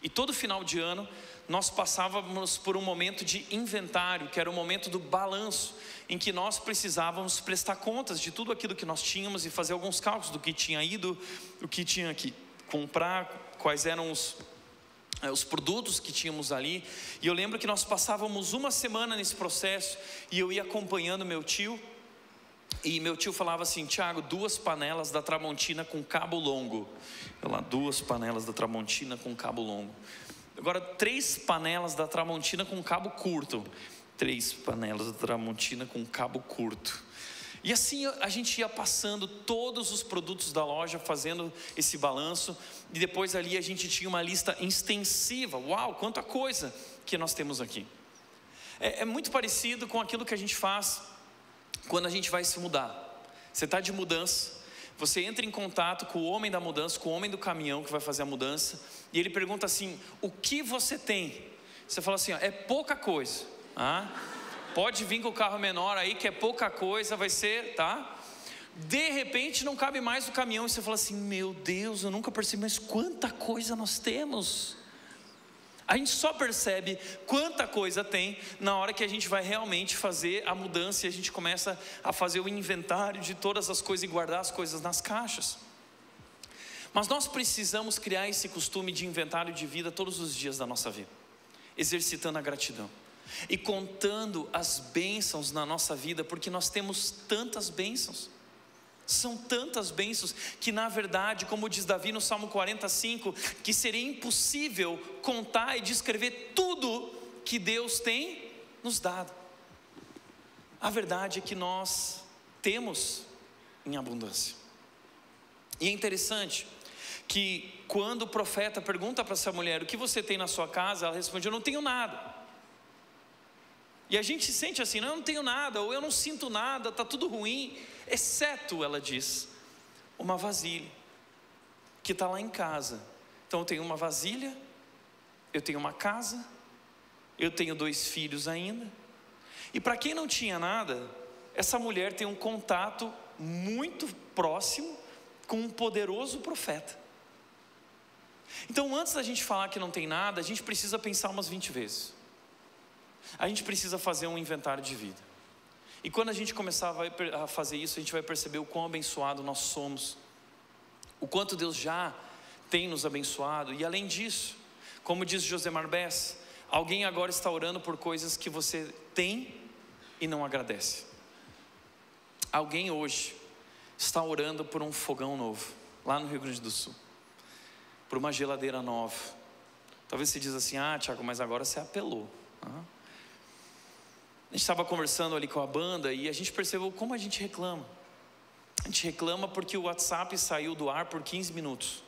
e todo final de ano nós passávamos por um momento de inventário, que era o momento do balanço, em que nós precisávamos prestar contas de tudo aquilo que nós tínhamos e fazer alguns cálculos do que tinha ido, o que tinha que comprar, quais eram os produtos que tínhamos ali. E eu lembro que nós passávamos uma semana nesse processo, e eu ia acompanhando meu tio. E meu tio falava assim: Tiago, 2 panelas da Tramontina com cabo longo. Eu lá, 2 panelas da Tramontina com cabo longo. Agora 3 panelas da Tramontina com cabo curto. 3 panelas da Tramontina com cabo curto. E assim a gente ia passando todos os produtos da loja, fazendo esse balanço. E depois ali a gente tinha uma lista extensiva. Uau, quanta coisa que nós temos aqui. É muito parecido com aquilo que a gente faz quando a gente vai se mudar. Você está de mudança, você entra em contato com o homem da mudança, com o homem do caminhão que vai fazer a mudança, e ele pergunta assim: o que você tem? Você fala assim: é pouca coisa. Pode vir com o carro menor aí, que é pouca coisa, vai ser, tá? De repente não cabe mais o caminhão, e você fala assim: meu Deus, eu nunca percebi, mas quanta coisa nós temos. A gente só percebe quanta coisa tem na hora que a gente vai realmente fazer a mudança, e a gente começa a fazer o inventário de todas as coisas e guardar as coisas nas caixas. Mas nós precisamos criar esse costume de inventário de vida todos os dias da nossa vida, exercitando a gratidão e contando as bênçãos na nossa vida, porque nós temos tantas bênçãos. São tantas bênçãos que, na verdade, como diz Davi no Salmo 45, que seria impossível contar e descrever tudo que Deus tem nos dado. A verdade é que nós temos em abundância. E é interessante que quando o profeta pergunta para essa mulher: o que você tem na sua casa? Ela responde: eu não tenho nada. E a gente se sente assim: não, eu não tenho nada, ou eu não sinto nada, está tudo ruim, exceto, ela diz, uma vasilha que está lá em casa. Então eu tenho uma vasilha, eu tenho uma casa, eu tenho 2 filhos ainda. E para quem não tinha nada, essa mulher tem um contato muito próximo com um poderoso profeta. Então, antes da gente falar que não tem nada, a gente precisa pensar umas 20 vezes. A gente precisa fazer um inventário de vida. E quando a gente começar a fazer isso, a gente vai perceber o quão abençoado nós somos, o quanto Deus já tem nos abençoado. E além disso, como diz Josemar Bess, alguém agora está orando por coisas que você tem e não agradece. Alguém hoje está orando por um fogão novo, lá no Rio Grande do Sul, por uma geladeira nova. Talvez você diz assim: Tiago, mas agora você apelou. A gente estava conversando ali com a banda e a gente percebeu como a gente reclama. A gente reclama porque o WhatsApp saiu do ar por 15 minutos.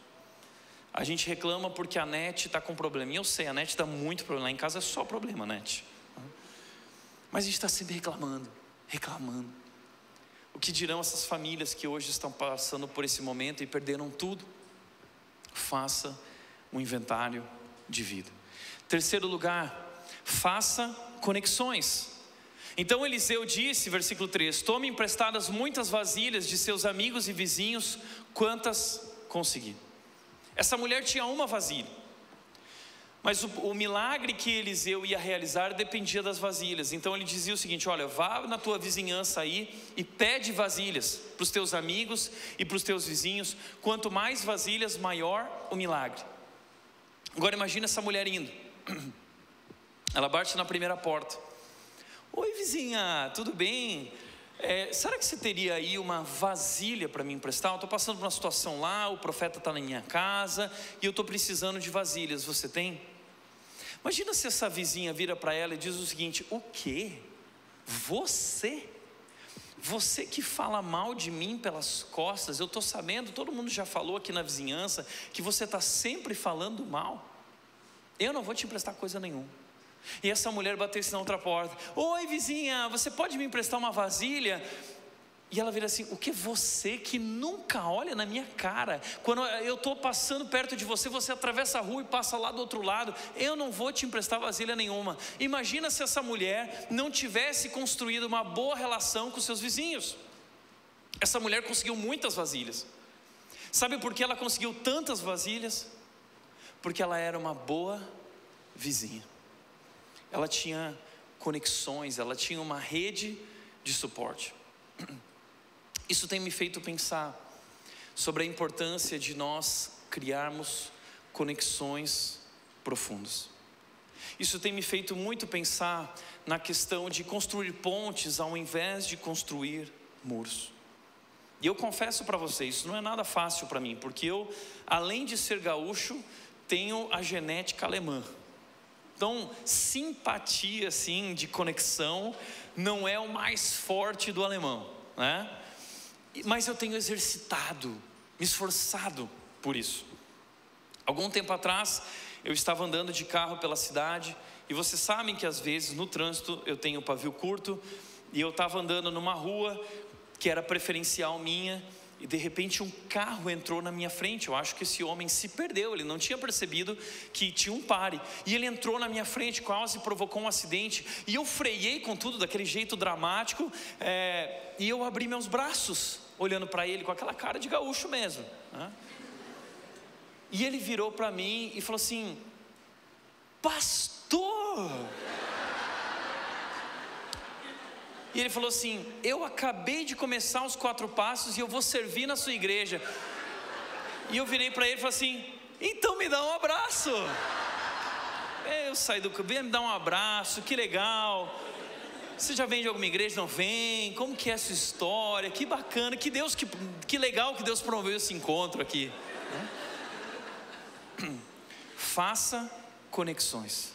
A gente reclama porque a net está com problema. E eu sei, a net dá muito problema. Lá em casa é só problema, net. Mas a gente está sempre reclamando. O que dirão essas famílias que hoje estão passando por esse momento e perderam tudo? Faça um inventário de vida. Terceiro lugar, faça conexões. Então Eliseu disse, versículo 3: tome emprestadas muitas vasilhas de seus amigos e vizinhos, quantas conseguir. Essa mulher tinha uma vasilha, mas o milagre que Eliseu ia realizar dependia das vasilhas. Então ele dizia o seguinte: olha, vá na tua vizinhança aí e pede vasilhas para os teus amigos e para os teus vizinhos. Quanto mais vasilhas, maior o milagre. Agora imagina essa mulher indo. Ela bate na primeira porta: oi vizinha, tudo bem? Será que você teria aí uma vasilha para me emprestar? Eu estou passando por uma situação lá, o profeta está na minha casa e eu estou precisando de vasilhas, você tem? Imagina se essa vizinha vira para ela e diz o seguinte: o quê? Você que fala mal de mim pelas costas, eu estou sabendo, todo mundo já falou aqui na vizinhança que você está sempre falando mal, eu não vou te emprestar coisa nenhuma. E essa mulher batesse na outra porta: oi vizinha, você pode me emprestar uma vasilha? E ela vira assim: o que, você que nunca olha na minha cara, quando eu estou passando perto de você, você atravessa a rua e passa lá do outro lado, eu não vou te emprestar vasilha nenhuma. Imagina se essa mulher não tivesse construído uma boa relação com seus vizinhos. Essa mulher conseguiu muitas vasilhas. Sabe por que ela conseguiu tantas vasilhas? Porque ela era uma boa vizinha. Ela tinha conexões, ela tinha uma rede de suporte. Isso tem me feito pensar sobre a importância de nós criarmos conexões profundas. Isso tem me feito muito pensar na questão de construir pontes ao invés de construir muros. E eu confesso para vocês, isso não é nada fácil para mim, porque eu, além de ser gaúcho, tenho a genética alemã. Então, simpatia assim, de conexão, não é o mais forte do alemão, né? Mas eu tenho exercitado, me esforçado por isso. Algum tempo atrás, eu estava andando de carro pela cidade, e vocês sabem que às vezes no trânsito eu tenho pavio curto, e eu estava andando numa rua que era preferencial minha, e de repente um carro entrou na minha frente. Eu acho que esse homem se perdeu, ele não tinha percebido que tinha um pare, e ele entrou na minha frente, quase provocou um acidente, e eu freiei com tudo, daquele jeito dramático, e eu abri meus braços, olhando para ele com aquela cara de gaúcho mesmo, né? E ele virou para mim e falou assim: pastor! E ele falou assim: eu acabei de começar os 4 passos e eu vou servir na sua igreja. E eu virei para ele e falei assim: então me dá um abraço. Eu saí do carro: vem me dar um abraço, que legal. Você já vem de alguma igreja? Não vem? Como que é essa história? Que bacana, que legal que Deus promoveu esse encontro aqui. Faça conexões.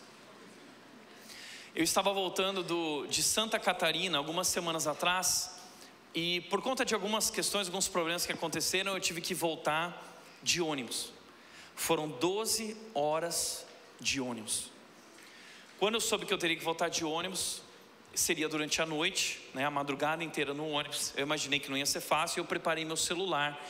Eu estava voltando de Santa Catarina algumas semanas atrás, e por conta de algumas questões, alguns problemas que aconteceram, eu tive que voltar de ônibus. Foram 12 horas de ônibus. Quando eu soube que eu teria que voltar de ônibus, seria durante a noite, né, a madrugada inteira no ônibus, eu imaginei que não ia ser fácil. Eu preparei meu celular,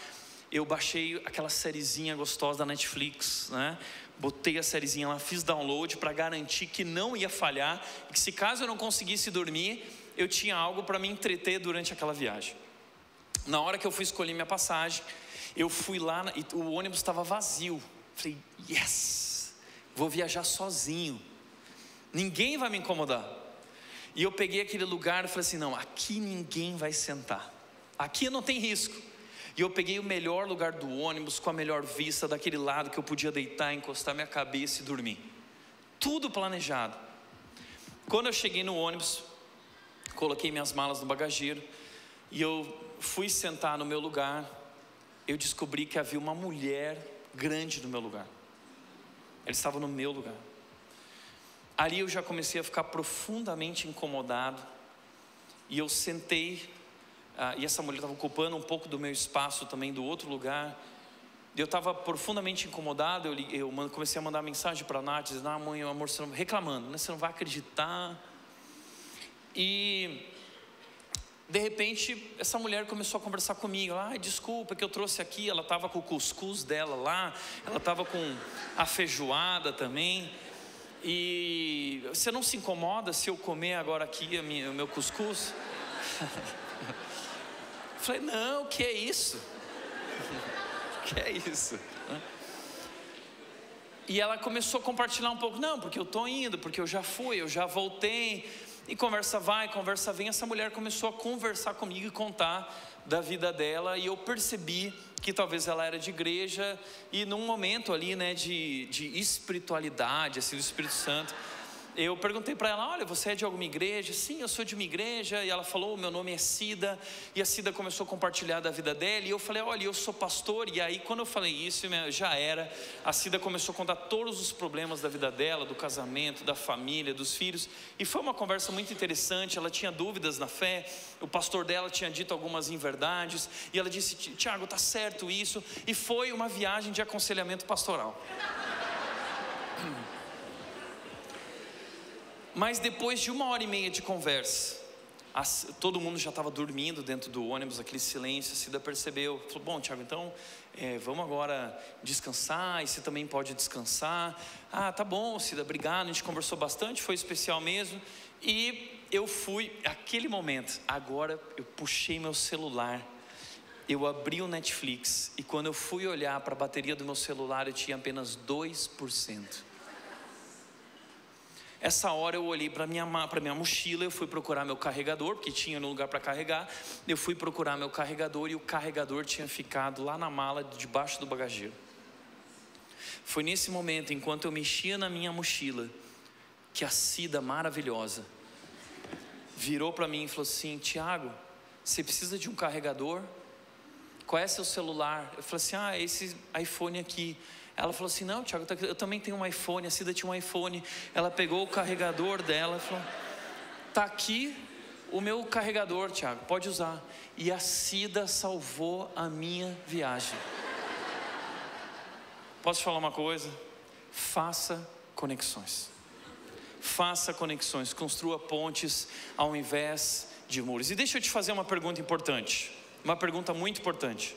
eu baixei aquela sériezinha gostosa da Netflix, né? Botei a sériezinha lá, fiz download para garantir que não ia falhar, e que se caso eu não conseguisse dormir, eu tinha algo para me entreter durante aquela viagem. Na hora que eu fui escolher minha passagem, eu fui lá e o ônibus estava vazio. Falei: yes, vou viajar sozinho, ninguém vai me incomodar. E eu peguei aquele lugar e falei assim: não, aqui ninguém vai sentar, aqui não tem risco. E eu peguei o melhor lugar do ônibus, com a melhor vista, daquele lado que eu podia deitar, encostar minha cabeça e dormir. Tudo planejado. Quando eu cheguei no ônibus, coloquei minhas malas no bagageiro, e eu fui sentar no meu lugar, eu descobri que havia uma mulher grande no meu lugar. Ela estava no meu lugar. Ali eu já comecei a ficar profundamente incomodado, e eu sentei, e essa mulher estava ocupando um pouco do meu espaço também, do outro lugar. Eu estava profundamente incomodado. Eu comecei a mandar mensagem para a Nath, dizendo: mãe, amor, você não, reclamando, né? Você não vai acreditar. E de repente essa mulher começou a conversar comigo. Desculpa que eu trouxe aqui. Ela estava com o cuscuz dela lá, ela estava com a feijoada também. E você não se incomoda se eu comer agora aqui o meu cuscuz? Falei, não, que é isso? Que é isso? E ela começou a compartilhar um pouco, não, porque eu estou indo, porque eu já fui, eu já voltei. E conversa vai, conversa vem. Essa mulher começou a conversar comigo e contar da vida dela. E eu percebi que talvez ela era de igreja. E num momento ali, né, de espiritualidade, assim, do Espírito Santo, eu perguntei para ela, olha, você é de alguma igreja? Sim, eu sou de uma igreja. E ela falou, meu nome é Cida. E a Cida começou a compartilhar da vida dela. E eu falei, olha, eu sou pastor. E aí quando eu falei isso, já era. A Cida começou a contar todos os problemas da vida dela, do casamento, da família, dos filhos. E foi uma conversa muito interessante. Ela tinha dúvidas na fé. O pastor dela tinha dito algumas inverdades. E ela disse, Tiago, tá certo isso. E foi uma viagem de aconselhamento pastoral. Mas depois de 1h30 de conversa, todo mundo já estava dormindo dentro do ônibus, aquele silêncio. A Cida percebeu, falou, bom, Tiago, então vamos agora descansar, e você também pode descansar. Ah, tá bom, Cida, obrigado, a gente conversou bastante, foi especial mesmo. E eu fui, aquele momento, agora eu puxei meu celular, eu abri o Netflix, e quando eu fui olhar para a bateria do meu celular, eu tinha apenas 2%. Essa hora eu olhei para minha mochila, eu fui procurar meu carregador, porque tinha no lugar para carregar. Eu fui procurar meu carregador e o carregador tinha ficado lá na mala, debaixo do bagageiro. Foi nesse momento, enquanto eu mexia na minha mochila, que a Cida maravilhosa virou para mim e falou assim, Tiago, você precisa de um carregador? Qual é seu celular? Eu falei assim, esse iPhone aqui. Ela falou assim, não, Tiago, eu também tenho um iPhone. A Cida tinha um iPhone. Ela pegou o carregador dela e falou, tá aqui o meu carregador, Tiago, pode usar. E a Cida salvou a minha viagem. Posso te falar uma coisa? Faça conexões. Faça conexões, construa pontes ao invés de muros. E deixa eu te fazer uma pergunta importante. Uma pergunta muito importante.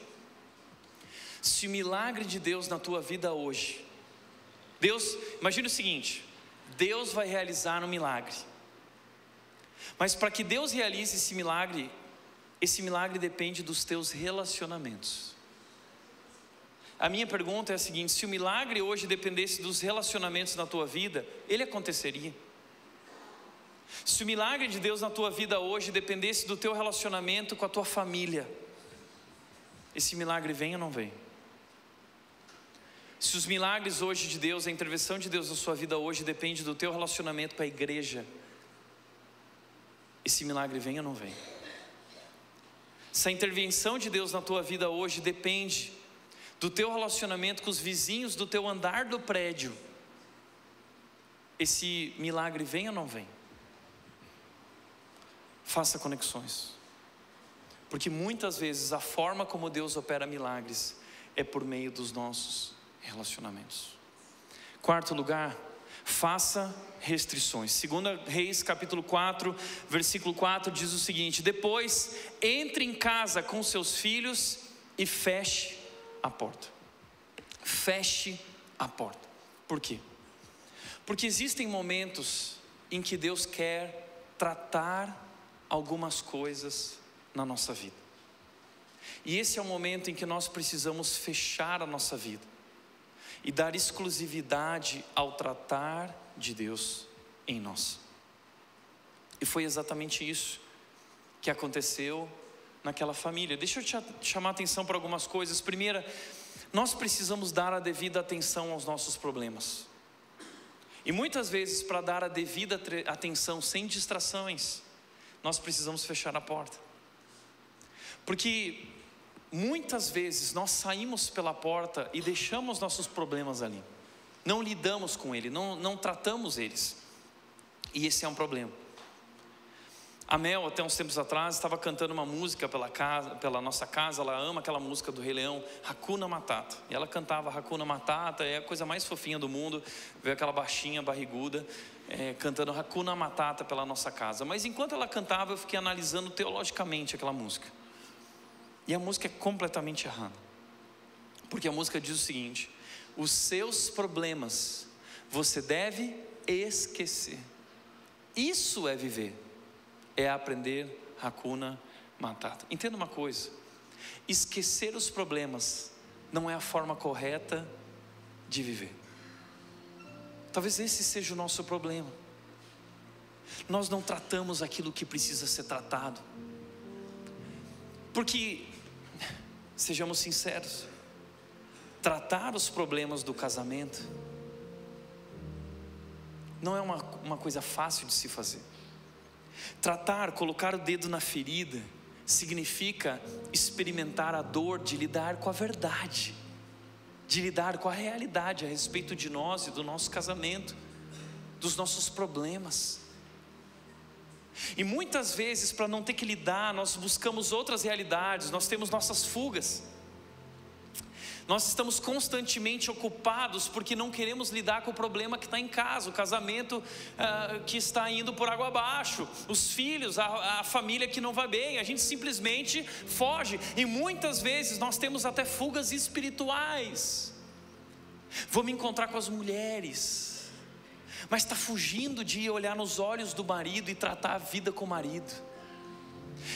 Se o milagre de Deus na tua vida hoje, imagina o seguinte, Deus vai realizar um milagre, mas para que Deus realize esse milagre depende dos teus relacionamentos. A minha pergunta é a seguinte, se o milagre hoje dependesse dos relacionamentos na tua vida, ele aconteceria? Se o milagre de Deus na tua vida hoje dependesse do teu relacionamento com a tua família, esse milagre vem ou não vem? Se os milagres hoje de Deus, a intervenção de Deus na sua vida hoje depende do teu relacionamento com a igreja, esse milagre vem ou não vem? Se a intervenção de Deus na tua vida hoje depende do teu relacionamento com os vizinhos do teu andar do prédio, esse milagre vem ou não vem? Faça conexões, porque muitas vezes a forma como Deus opera milagres é por meio dos nossos relacionamentos. Quarto lugar, faça restrições. 2 Reis capítulo 4, versículo 4 diz o seguinte, depois entre em casa com seus filhos e feche a porta. Feche a porta. Por quê? Porque existem momentos em que Deus quer tratar algumas coisas na nossa vida, e esse é o momento em que nós precisamos fechar a nossa vida e dar exclusividade ao tratar de Deus em nós. E foi exatamente isso que aconteceu naquela família. Deixa eu te chamar a atenção para algumas coisas. Primeira, nós precisamos dar a devida atenção aos nossos problemas. E muitas vezes, para dar a devida atenção sem distrações, nós precisamos fechar a porta. Porque muitas vezes nós saímos pela porta e deixamos nossos problemas ali, não lidamos com eles, não tratamos eles, e esse é um problema. A Mel, até uns tempos atrás, estava cantando uma música pela nossa casa. Ela ama aquela música do Rei Leão, Hakuna Matata, e ela cantava Hakuna Matata, é a coisa mais fofinha do mundo, ver aquela baixinha barriguda cantando Hakuna Matata pela nossa casa. Mas enquanto ela cantava, eu fiquei analisando teologicamente aquela música. E a música é completamente errada, porque a música diz o seguinte: os seus problemas você deve esquecer. Isso é viver, é aprender Hakuna Matata. Entenda uma coisa: esquecer os problemas não é a forma correta de viver. Talvez esse seja o nosso problema. Nós não tratamos aquilo que precisa ser tratado. Porque, sejamos sinceros, tratar os problemas do casamento não é uma coisa fácil de se fazer. Tratar, colocar o dedo na ferida, significa experimentar a dor de lidar com a verdade, de lidar com a realidade a respeito de nós e do nosso casamento, dos nossos problemas. E muitas vezes, para não ter que lidar, nós buscamos outras realidades, nós temos nossas fugas. Nós estamos constantemente ocupados porque não queremos lidar com o problema que está em casa, o casamento que está indo por água abaixo, os filhos, a família que não vai bem. A gente simplesmente foge, e muitas vezes nós temos até fugas espirituais. Vou me encontrar com as mulheres, mas está fugindo de olhar nos olhos do marido e tratar a vida com o marido.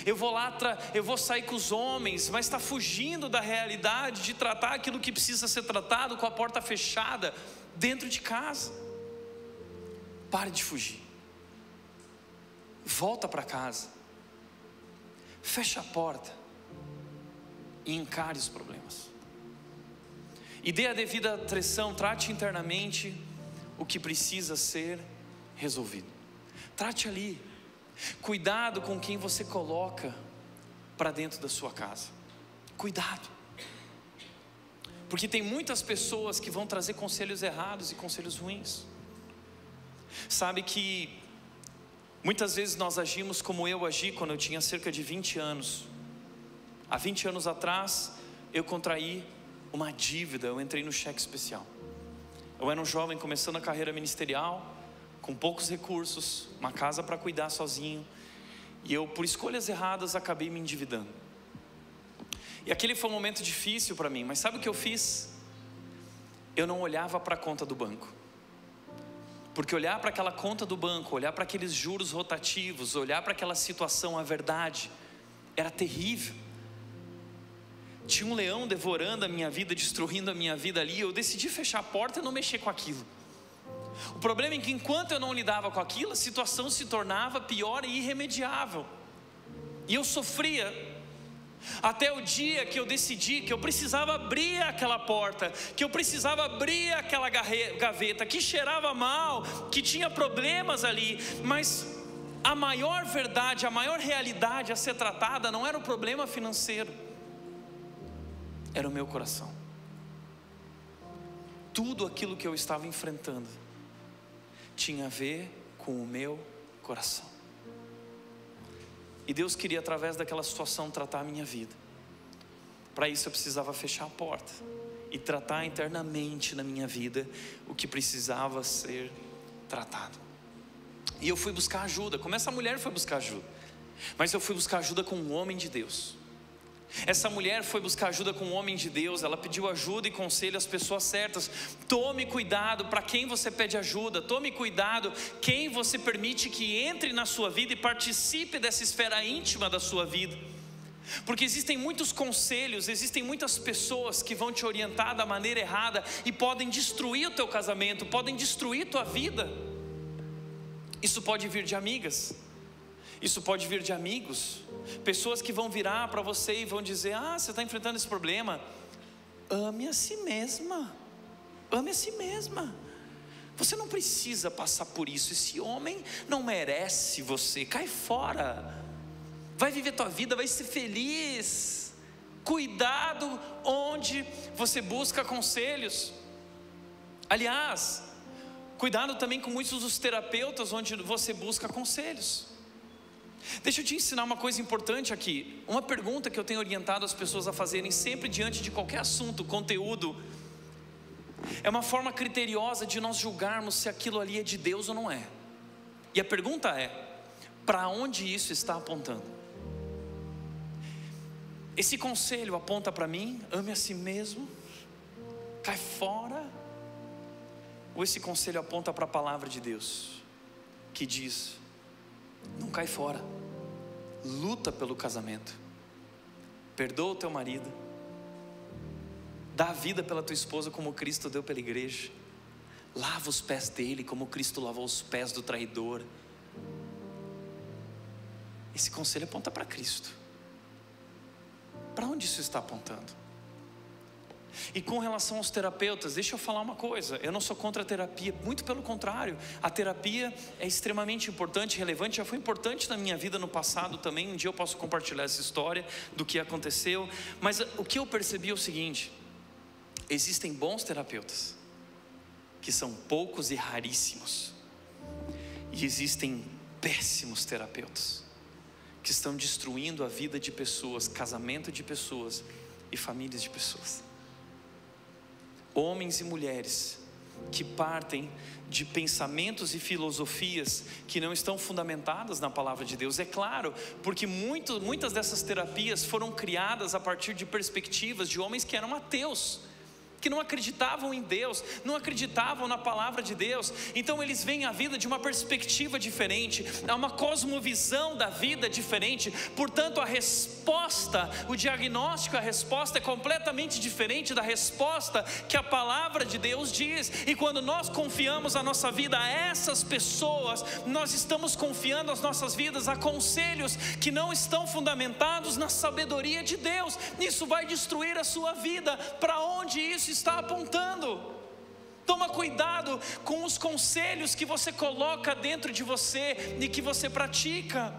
Eu vou sair com os homens, mas está fugindo da realidade de tratar aquilo que precisa ser tratado com a porta fechada dentro de casa. Pare de fugir, volta para casa, fecha a porta e encare os problemas, e dê a devida atenção. Trate internamente o que precisa ser resolvido. Trate ali. Cuidado com quem você coloca para dentro da sua casa. Cuidado, porque tem muitas pessoas que vão trazer conselhos errados e conselhos ruins. Sabe que muitas vezes nós agimos como eu agi quando eu tinha cerca de 20 anos. Há 20 anos atrás eu contraí uma dívida, eu entrei no cheque especial. Eu era um jovem começando a carreira ministerial, com poucos recursos, uma casa para cuidar sozinho, e eu, por escolhas erradas, acabei me endividando. E aquele foi um momento difícil para mim, mas sabe o que eu fiz? Eu não olhava para a conta do banco, porque olhar para aquela conta do banco, olhar para aqueles juros rotativos, olhar para aquela situação, a verdade, era terrível. Tinha um leão devorando a minha vida, destruindo a minha vida ali. Eu decidi fechar a porta e não mexer com aquilo. O problema é que enquanto eu não lidava com aquilo, a situação se tornava pior e irremediável, e eu sofria, até o dia que eu decidi que eu precisava abrir aquela porta, que eu precisava abrir aquela gaveta, que cheirava mal, que tinha problemas ali, mas a maior verdade, a maior realidade a ser tratada não era o problema financeiro, era o meu coração. Tudo aquilo que eu estava enfrentando tinha a ver com o meu coração. E Deus queria, através daquela situação, tratar a minha vida. Para isso eu precisava fechar a porta e tratar internamente na minha vida o que precisava ser tratado. E eu fui buscar ajuda, como essa mulher foi buscar ajuda, mas eu fui buscar ajuda com um homem de Deus. Essa mulher foi buscar ajuda com um homem de Deus. Ela pediu ajuda e conselho às pessoas certas. Tome cuidado para quem você pede ajuda. Tome cuidado quem você permite que entre na sua vida e participe dessa esfera íntima da sua vida. Porque existem muitos conselhos, existem muitas pessoas que vão te orientar da maneira errada e podem destruir o teu casamento, podem destruir tua vida. Isso pode vir de amigas, isso pode vir de amigos, pessoas que vão virar para você e vão dizer: você está enfrentando esse problema, ame a si mesma, ame a si mesma, você não precisa passar por isso, esse homem não merece você, cai fora, vai viver tua vida, vai ser feliz. Cuidado onde você busca conselhos. Aliás, cuidado também com muitos dos terapeutas onde você busca conselhos. Deixa eu te ensinar uma coisa importante aqui. Uma pergunta que eu tenho orientado as pessoas a fazerem sempre diante de qualquer assunto, conteúdo, é uma forma criteriosa de nós julgarmos se aquilo ali é de Deus ou não é. E a pergunta é: para onde isso está apontando? Esse conselho aponta para mim: ame a si mesmo, cai fora. Ou esse conselho aponta para a palavra de Deus, que diz: não cai fora, luta pelo casamento, perdoa o teu marido, dá a vida pela tua esposa como Cristo deu pela igreja, lava os pés dele como Cristo lavou os pés do traidor. Esse conselho aponta para Cristo. Para onde isso está apontando? E com relação aos terapeutas, deixa eu falar uma coisa: eu não sou contra a terapia, muito pelo contrário. A terapia é extremamente importante, relevante, já foi importante na minha vida no passado também. Um dia eu posso compartilhar essa história do que aconteceu. Mas o que eu percebi é o seguinte: existem bons terapeutas, que são poucos e raríssimos, e existem péssimos terapeutas, que estão destruindo a vida de pessoas, casamento de pessoas e famílias de pessoas. Homens e mulheres que partem de pensamentos e filosofias que não estão fundamentadas na palavra de Deus. É claro, porque muitas dessas terapias foram criadas a partir de perspectivas de homens que eram ateus, que não acreditavam em Deus, não acreditavam na palavra de Deus. Então eles veem a vida de uma perspectiva diferente, há uma cosmovisão da vida diferente. Portanto, a resposta, o diagnóstico, a resposta é completamente diferente da resposta que a palavra de Deus diz. E quando nós confiamos a nossa vida a essas pessoas, nós estamos confiando as nossas vidas a conselhos que não estão fundamentados na sabedoria de Deus. Isso vai destruir a sua vida. Para onde isso está apontando? Toma cuidado com os conselhos que você coloca dentro de você e que você pratica.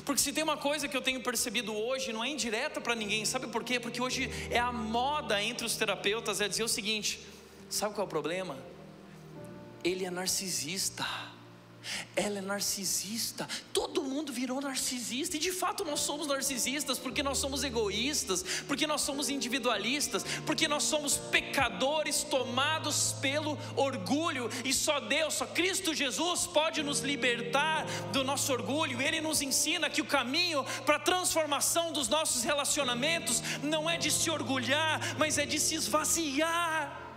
Porque se tem uma coisa que eu tenho percebido hoje, não é indireta para ninguém, sabe por quê? Porque hoje é a moda entre os terapeutas é dizer o seguinte: sabe qual é o problema? Ele é narcisista, ela é narcisista, todo mundo virou narcisista. E de fato nós somos narcisistas, porque nós somos egoístas, porque nós somos individualistas, porque nós somos pecadores tomados pelo orgulho. E só Deus, só Cristo Jesus pode nos libertar do nosso orgulho. Ele nos ensina que o caminho para a transformação dos nossos relacionamentos não é de se orgulhar, mas é de se esvaziar.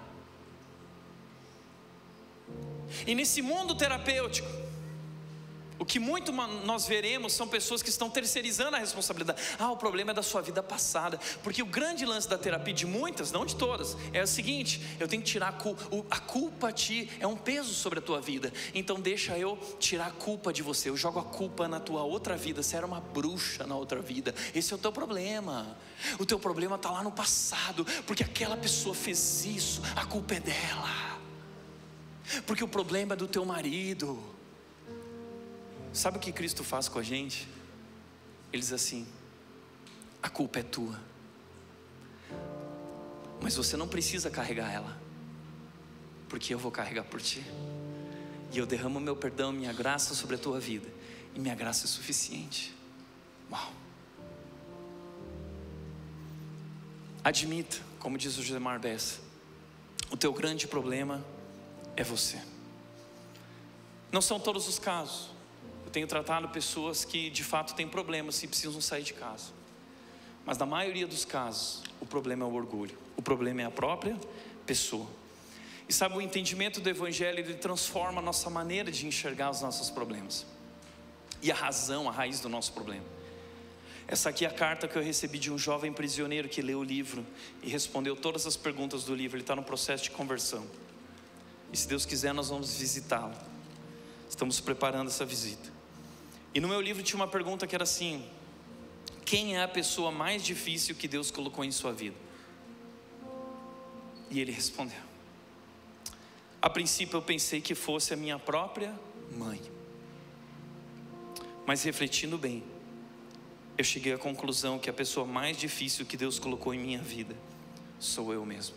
E nesse mundo terapêutico, o que muito nós veremos são pessoas que estão terceirizando a responsabilidade. O problema é da sua vida passada. Porque o grande lance da terapia de muitas, não de todas, é o seguinte: eu tenho que tirar a culpa a ti, é um peso sobre a tua vida. Então deixa eu tirar a culpa de você, eu jogo a culpa na tua outra vida. Você era uma bruxa na outra vida, esse é o teu problema. O teu problema está lá no passado, porque aquela pessoa fez isso, a culpa é dela. Porque o problema é do teu marido. Sabe o que Cristo faz com a gente? Ele diz assim: a culpa é tua, mas você não precisa carregar ela, porque eu vou carregar por ti. E eu derramo meu perdão, minha graça sobre a tua vida, e minha graça é suficiente. Uau! Admita, como diz o Josemar Bessa, o teu grande problema é você. Não são todos os casos. Eu tenho tratado pessoas que de fato têm problemas e precisam sair de casa. Mas na maioria dos casos, o problema é o orgulho. O problema é a própria pessoa. E sabe, o entendimento do Evangelho, ele transforma a nossa maneira de enxergar os nossos problemas. E a razão, a raiz do nosso problema. Essa aqui é a carta que eu recebi de um jovem prisioneiro que leu o livro e respondeu todas as perguntas do livro. Ele está no processo de conversão. E se Deus quiser, nós vamos visitá-lo. Estamos preparando essa visita. E no meu livro tinha uma pergunta que era assim: quem é a pessoa mais difícil que Deus colocou em sua vida? E ele respondeu. A princípio eu pensei que fosse a minha própria mãe. Mas refletindo bem, eu cheguei à conclusão que a pessoa mais difícil que Deus colocou em minha vida sou eu mesmo.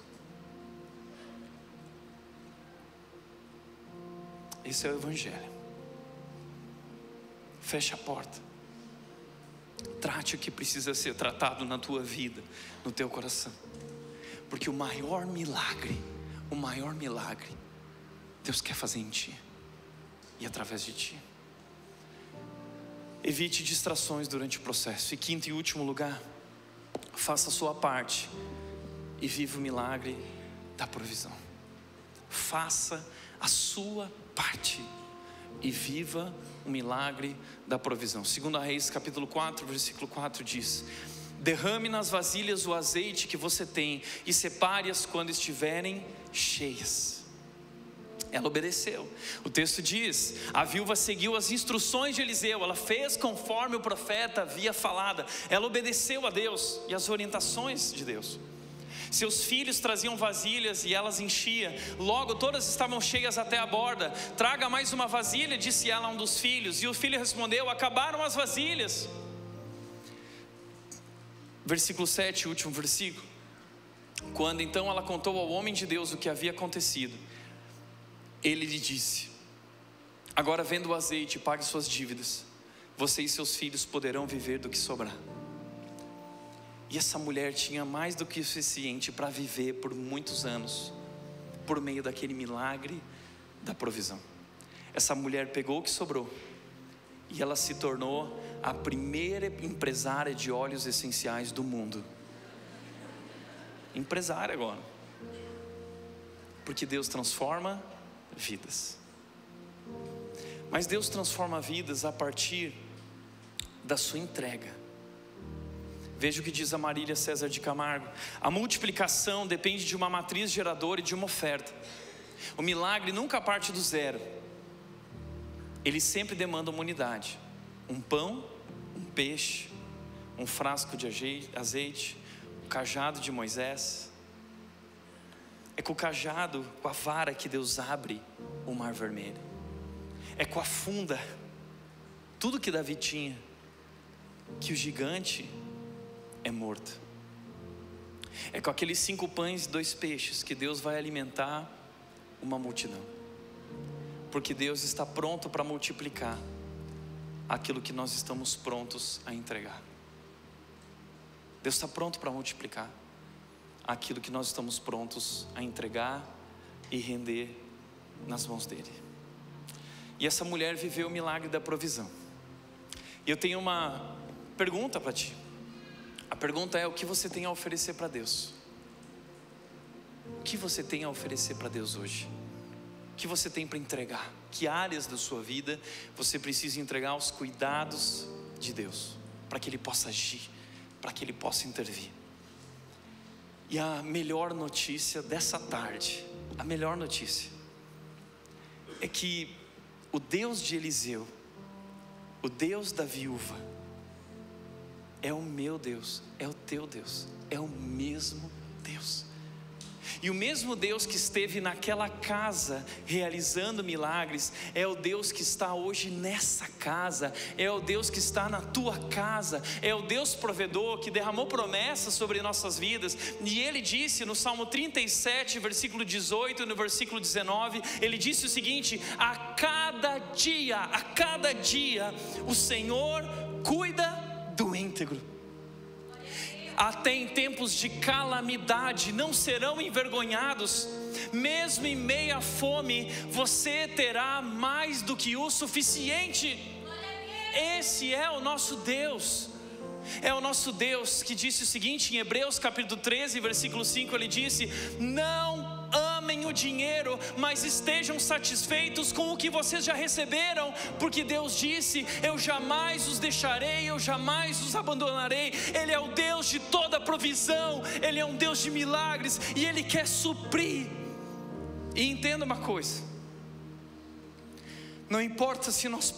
Esse é o Evangelho. Feche a porta. Trate o que precisa ser tratado na tua vida, no teu coração. Porque o maior milagre, Deus quer fazer em ti e através de ti. Evite distrações durante o processo. E quinto e último lugar, faça a sua parte e viva o milagre da provisão. faça a sua parte e viva o milagre da provisão. 2 Reis capítulo 4, versículo 4 diz: derrame nas vasilhas o azeite que você tem e separe-as quando estiverem cheias. Ela obedeceu. O texto diz: a viúva seguiu as instruções de Eliseu, ela fez conforme o profeta havia falado, ela obedeceu a Deus e as orientações de Deus. Seus filhos traziam vasilhas e elas enchiam, logo todas estavam cheias até a borda. Traga mais uma vasilha, disse ela a um dos filhos, e o filho respondeu: acabaram as vasilhas. Versículo 7, último versículo. Quando então ela contou ao homem de Deus o que havia acontecido, ele lhe disse: agora venda o azeite e pague suas dívidas, você e seus filhos poderão viver do que sobrar. E essa mulher tinha mais do que o suficiente para viver por muitos anos, por meio daquele milagre da provisão. Essa mulher pegou o que sobrou e ela se tornou a primeira empresária de óleos essenciais do mundo. Empresária agora, porque Deus transforma vidas. Mas Deus transforma vidas a partir da sua entrega. Veja o que diz a Marília César de Camargo: a multiplicação depende de uma matriz geradora e de uma oferta. O milagre nunca parte do zero, ele sempre demanda uma unidade: um pão, um peixe, um frasco de azeite, o cajado de Moisés. É com o cajado, com a vara que Deus abre o mar vermelho. É com a funda, tudo que Davi tinha, que o gigante é morto. É com aqueles 5 pães e 2 peixes que Deus vai alimentar uma multidão. Porque Deus está pronto para multiplicar aquilo que nós estamos prontos a entregar. Deus está pronto para multiplicar aquilo que nós estamos prontos a entregar e render nas mãos dele. E essa mulher viveu o milagre da provisão. E eu tenho uma pergunta para ti. A pergunta é: o que você tem a oferecer para Deus? O que você tem a oferecer para Deus hoje? O que você tem para entregar? Que áreas da sua vida você precisa entregar aos cuidados de Deus, para que Ele possa agir, para que Ele possa intervir? E a melhor notícia dessa tarde, a melhor notícia, é que o Deus de Eliseu, o Deus da viúva, é o meu Deus, é o teu Deus, é o mesmo Deus. E o mesmo Deus que esteve naquela casa realizando milagres é o Deus que está hoje nessa casa, é o Deus que está na tua casa, é o Deus provedor que derramou promessas sobre nossas vidas. E Ele disse no Salmo 37, versículo 18 e no versículo 19, Ele disse o seguinte: a cada dia o Senhor cuida do íntegro. Até em tempos de calamidade não serão envergonhados. Mesmo em meio à fome, você terá mais do que o suficiente. Esse é o nosso Deus. É o nosso Deus que disse o seguinte em Hebreus capítulo 13, versículo 5, Ele disse: não amem o dinheiro, mas estejam satisfeitos com o que vocês já receberam, porque Deus disse: eu jamais os deixarei, eu jamais os abandonarei. Ele é o Deus de toda provisão, Ele é um Deus de milagres, e Ele quer suprir. E entenda uma coisa: não importa se nós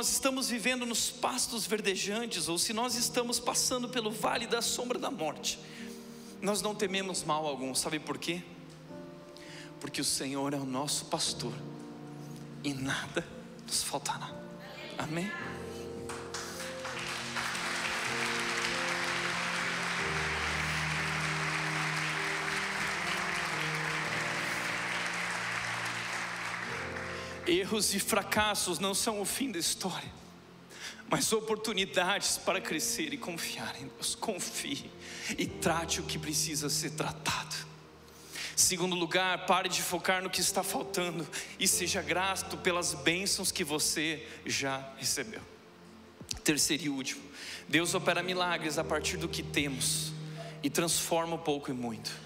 estamos vivendo nos pastos verdejantes, ou se nós estamos passando pelo vale da sombra da morte, nós não tememos mal algum. Sabe por quê? Porque o Senhor é o nosso pastor e nada nos faltará. Amém? Erros e fracassos não são o fim da história, mas oportunidades para crescer e confiar em Deus. Confie e trate o que precisa ser tratado. Segundo lugar, pare de focar no que está faltando e seja grato pelas bênçãos que você já recebeu. Terceiro e último, Deus opera milagres a partir do que temos e transforma o pouco em muito.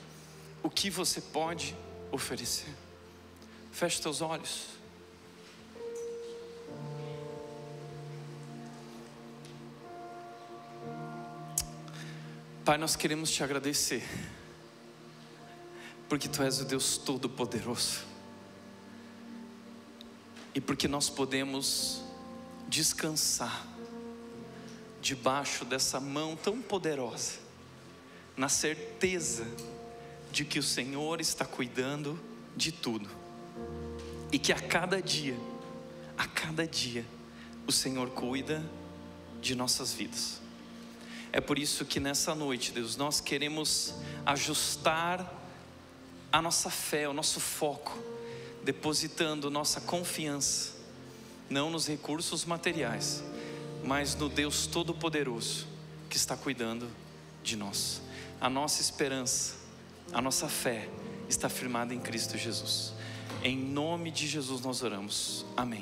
o que você pode oferecer. Feche teus olhos. Pai, nós queremos te agradecer, porque Tu és o Deus Todo-Poderoso, e porque nós podemos descansar debaixo dessa mão tão poderosa, na certeza de que o Senhor está cuidando de tudo, e que a cada dia, o Senhor cuida de nossas vidas. É por isso que nessa noite, Deus, nós queremos ajustar a nossa fé, o nosso foco, depositando nossa confiança, não nos recursos materiais, mas no Deus Todo-Poderoso, que está cuidando de nós. A nossa esperança, a nossa fé está firmada em Cristo Jesus. Em nome de Jesus nós oramos. Amém.